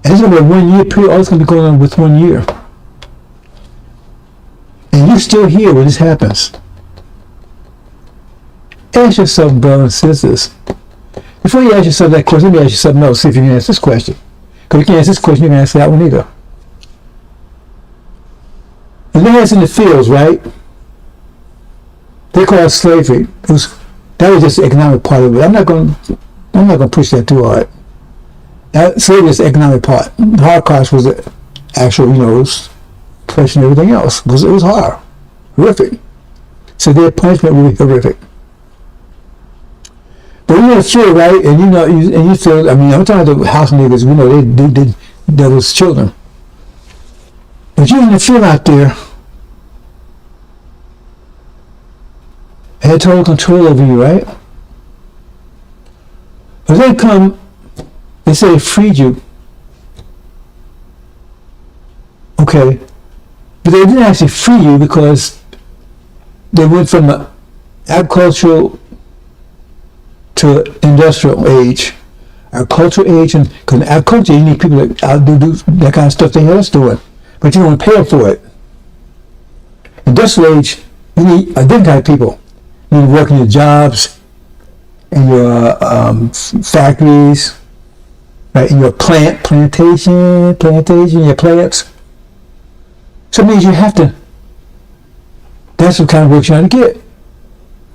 And it's going to be a 1 year period. All it's going to be going on with 1 year. And you're still here when this happens. Ask yourself, brothers and sisters. Before you ask yourself that question, let me ask you something else. See if you can answer this question. Because you can't answer this question, you can answer that one either. The lands in the fields, right? They call it slavery. That was just the economic part of it. I'm not going to push that too hard. Slavery is the economic part. The Holocaust was the actual, it was oppression and everything else. It was hard, horrific. So their punishment would be horrific. But you know, feel right, and you feel. I mean, I'm talking about the house niggas. We know they devil's children. But you're in the field out there. They had total control over you, right? But they come, they say they freed you. Okay. But they didn't actually free you because they went from the agricultural to industrial age. Agricultural age, and because in agriculture you need people that do that kind of stuff they had us doing. But you don't pay them for it. Industrial age, you need a different kind of people. You need to work in your jobs, in your factories, right? In your plantation, your plants. So it means you have to. That's what kind of work you're trying to get.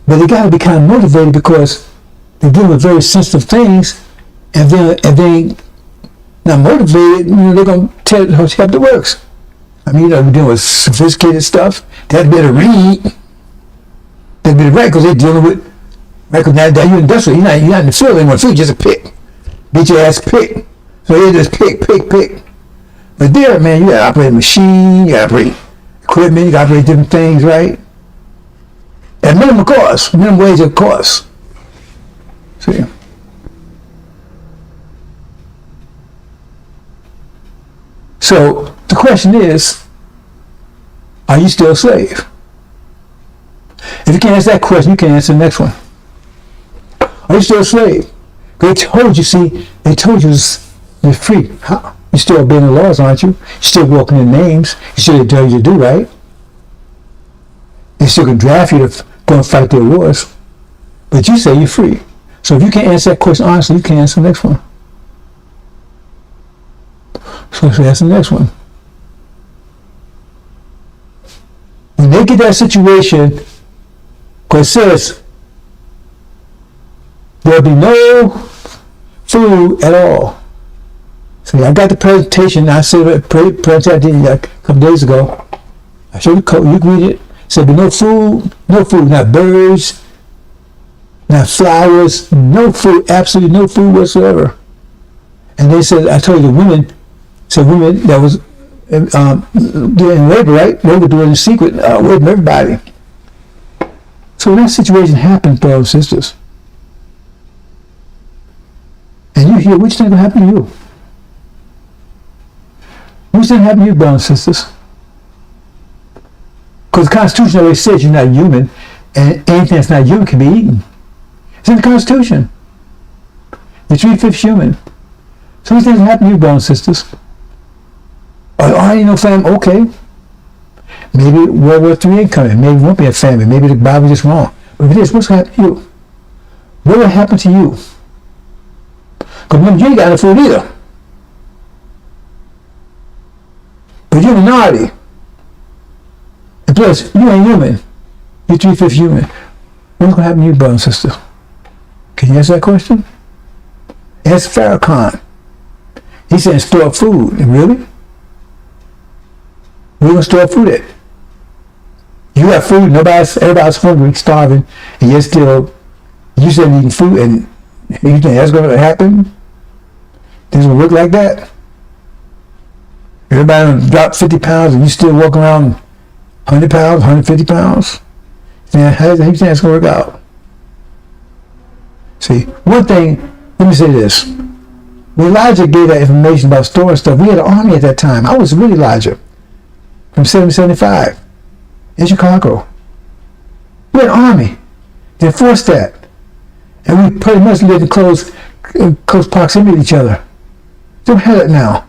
But they got to be kind of motivated because they're dealing with very sensitive things, and if they not motivated, they're going to tell you how the works. I mean, we're dealing with sophisticated stuff. They have to be able to read. They have to be able to write because they're dealing with, right, because now you're industrial, you're not in the field anymore. Field just a pick. Get your ass pick. So you just pick. But there, man, you got to operate a machine, you got to operate equipment, you got to operate different things, right? At minimum cost, minimum wage of cost. See? So the question is, are you still a slave? If you can't answer that question, you can't answer the next one. Are you still a slave? They told you you're free. How? You're still obeying the laws, aren't you? You're still walking in names. You still tell you to do right. They still can draft you to go and fight their wars. But you say you're free. So if you can't answer that question honestly, you can't answer the next one. So let's ask the next one. When they get that situation, because it says, there'll be no food at all. See, I got the presentation. I said a presentation a couple days ago. I showed the code. You can read it. It said there'll be no food, not birds, not flowers, no food, absolutely no food whatsoever. And they said, I told you the women that was doing labor, right? They were doing it in secret, away from everybody. So when that situation happens, brothers and sisters, and you hear, which thing will happen to you? Which thing happen to you, brothers and sisters? Because the Constitution always says you're not human, and anything that's not human can be eaten. It's in the Constitution. You're 3/5 human. So these things happen to you, brothers and sisters. Oh, I ain't no famine. Okay. Maybe World War III ain't coming. Maybe it won't be a famine. Maybe the Bible's just wrong. But if it is, what's going to happen to you? What will happen to you? Because remember, you ain't got no food either. But you're a minority. And plus, you ain't human. You're 3/5 human. What's going to happen to you, brother and sister? Can you answer that question? Ask Farrakhan. He said store up food. Really? Where you going to store up food at? You got food, everybody's hungry, starving, and you're still eating food, and you think that's going to happen? Things will work like that? Everybody dropped 50 pounds and you still walking around 100 pounds, 150 pounds? How do you think that's going to work out? See, one thing, let me say this. When Elijah gave that information about storing stuff, we had an army at that time. I was with Elijah from 1775 in Chicago. We had an army. They enforced that. And we pretty much lived in close proximity to each other. Don't have it now.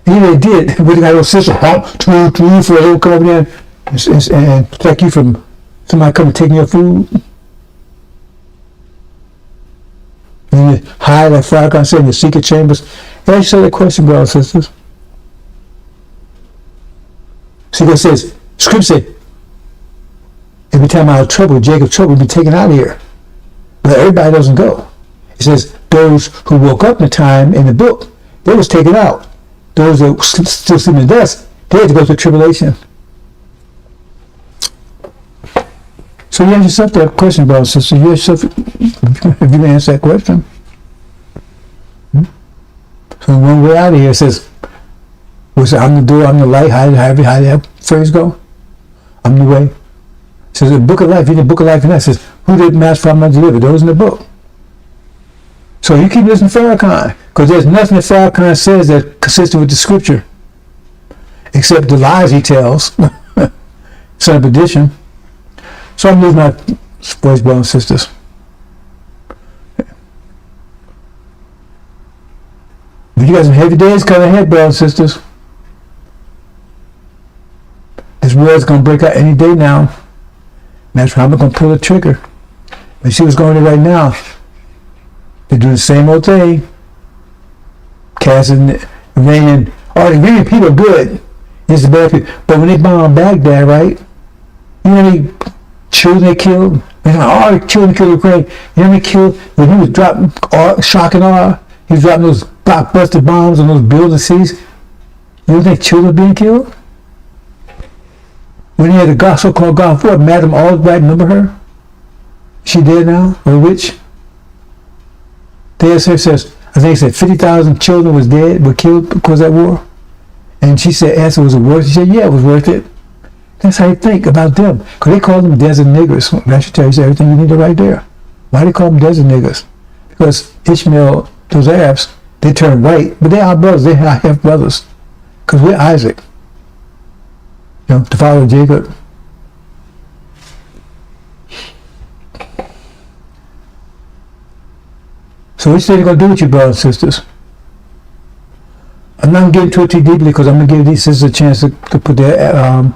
And they did. We got a little system. 2, 3, 4, they'll come over there and protect you from somebody coming taking your food. And you hide, like Farrakhan said, in the secret chambers. Answer that question, brothers and sisters. See what it says? Scripture said, every time I had trouble, Jacob's trouble would be taken out of here. But everybody doesn't go. It says, those who woke up in the time in the book, they was taken out. Those that still sleep in the dust, they had to go through tribulation. So you ask yourself that question, brother and sister. You ask yourself, if you can answer that question. So when we're out of here, it says, I'm the door, I'm the light. How did that phrase go? I'm the way. It says, the book of life, in the book of life, and that says, who did Master Father deliver? Those in the book. So you keep listening to Farrakhan, because there's nothing that Farrakhan says that's consistent with the scripture, except the lies he tells. Son of perdition. So I'm losing my voice, brothers and sisters. But you got some heavy days coming ahead, brothers and sisters. This world's going to break out any day now. That's why I'm going to pull the trigger. But see what's going on right now. They do the same old thing. Casting, raining. Oh, the Iranian people are good. It's the bad people. But when they bomb Baghdad, right? You know how many children they killed? All the children killed Ukraine. You know how many killed? When he was dropping shock and awe, he was dropping those blockbuster bombs on those buildings, cities. You don't think children are being killed? When he had the so-called God for Madam Albright, remember her? She dead now, or a witch? The says, I think it said 50,000 children were killed because of that war. And she said, asked, was it worth it? She said, yeah, it was worth it. That's how you think about them. Because they call them desert niggers. That should tell you everything you need to right there. Why do they call them desert niggers? Because Ishmael, those Arabs, they turned white, but they're our brothers. They're our half brothers. Because we're Isaac. You know, the father of Jacob. So what are they going to do with you, brothers and sisters? I'm not getting into it too deeply because I'm going to give these sisters a chance to put their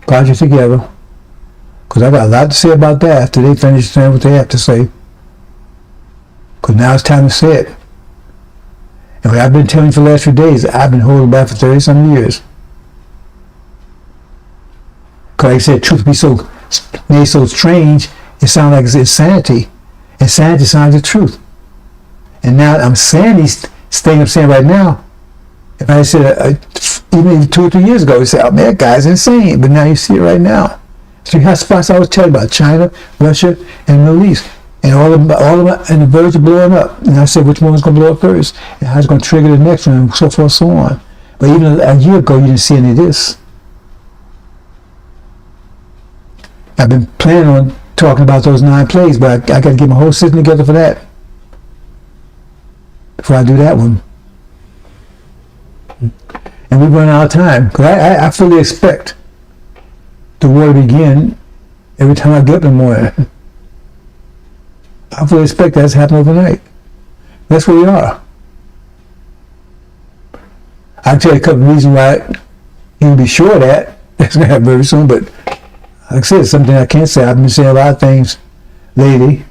project together. Because I got a lot to say about that after they finish saying what they have to say. Because now it's time to say it. And what I've been telling you for the last few days, I've been holding back for 30-some years. Because like I said, truth be so made so strange, it sounds like it's insanity. and science decides the truth. And now I'm saying these things I'm saying right now. If I said even 2 or 3 years ago, you say, "Oh man, that guy's insane," but now you see it right now. So you have spots I was telling you about: China, Russia, and the Middle East, and all of them on the verge of blowing up. And I said which one's going to blow up first, and how it's going to trigger the next one, and so forth, so on. But even a year ago, you didn't see any of this. I've been planning on talking about those 9 plagues, but I got to get my whole system together for that before I do that one. And we run out of time, because I fully expect the war to begin every time I get up in the morning. I fully expect that to happen overnight. That's where we are. I'll tell you a couple of reasons why you can be sure of that. That's going to happen very soon, but like I said, it's something I can't say. I've been saying a lot of things lately.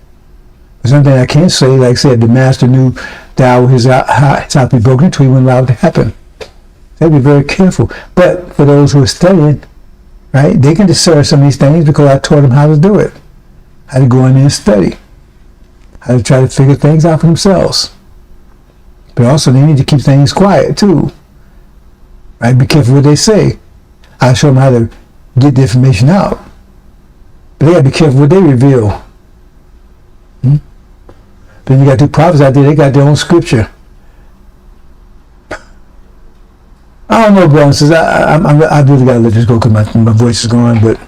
But something I can't say, like I said, the master knew that his house to be broken into, he wouldn't allow it to happen. So be very careful. But for those who are studying, right, they can discern some of these things because I taught them how to do it. How to go in there and study. How to try to figure things out for themselves. But also they need to keep things quiet too. Right? Be careful what they say. I show them how to get the information out. But they got to be careful what they reveal. Then you got 2 prophets out there, they got their own scripture. I don't know, bro. Says I really got to let this go because my voice is gone. But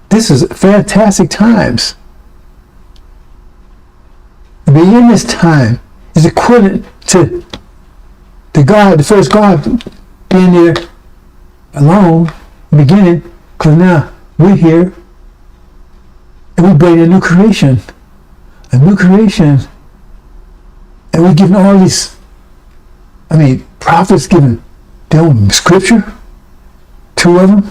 this is fantastic times. To be in this time is equivalent to God, the first God, being there alone in the beginning. Because now we're here and we bring a new creation, and we're giving all these. Prophets giving their own scripture, 2 of them.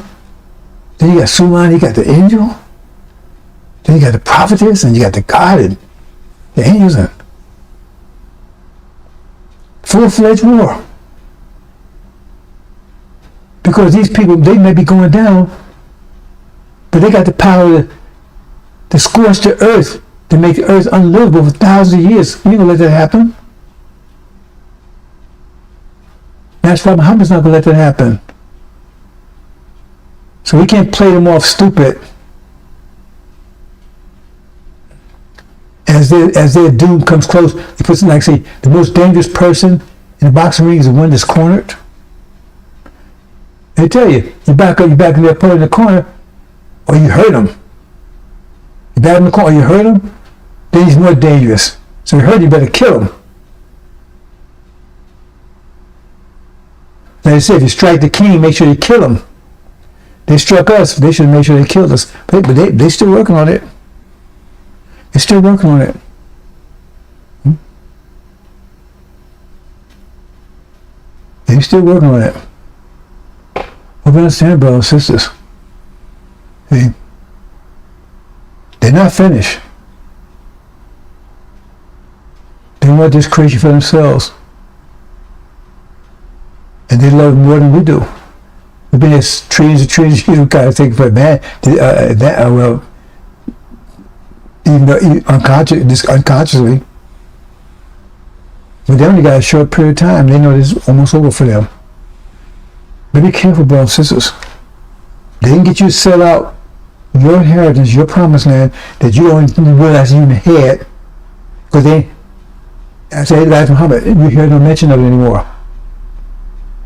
Then you got Suleiman, you got the angel. Then you got the prophetess, and you got the God and the angels. And full-fledged war. Because these people, they may be going down, but they got the power to scorch the earth, to make the earth unlivable for thousands of years. You ain't gonna let that happen. That's why Muhammad's not going to let that happen. So we can't play them off stupid as their doom comes close. He puts it like, say, the most dangerous person in the boxing ring is the one that's cornered. They tell you, you back in the opponent in the corner, or you hurt him. You back in the corner, or you hurt him, then he's more dangerous. So you hurt him, you better kill him. Like I said, if you strike the king, make sure you kill him. They struck us, they should make sure they killed us. But they're still working on it. They're still working on it. They're still working on it. Hope you understand, brothers and sisters. See? They're not finished. They want this creation for themselves. And they love more than we do. We've been here trillions and trillions of years. We gotta take it for man. Even though unconsciously, but they only got a short period of time. They know this is almost over for them. But be careful, brothers and sisters. They can get you to sell out your inheritance, your promised land, that you don't even realize you even had. Because they, after Elijah Muhammad, you hear no mention of it anymore.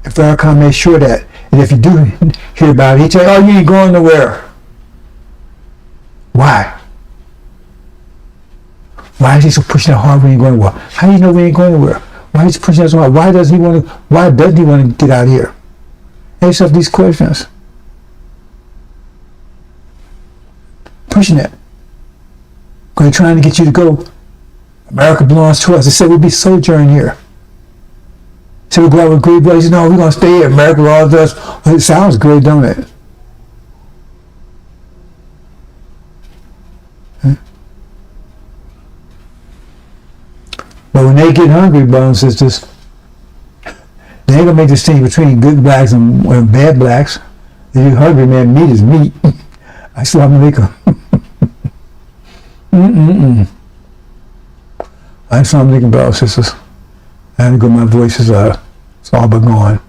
If Farrakhan made sure that, and if you do hear about it, he'd say, "Oh, you ain't going nowhere." Why? Why is he so pushing that hard when you're going nowhere? How do you know we ain't going nowhere? Why is he pushing that so hard? Why doesn't he want to get out of here? Ask yourself these questions. Pushing it. Because they're trying to get you to go. America belongs to us. They said we'd be sojourning here. So we go out with great places. No, we're going to stay here. America belongs to us. Well, it sounds great, don't it? Huh? But when they get hungry, brothers and sisters, they ain't going to make this distinction between good blacks and bad blacks. If you're hungry, man, meat is meat. I still have to make them. That's what I'm thinking about, sisters. I had to go, my voice is it's all but gone.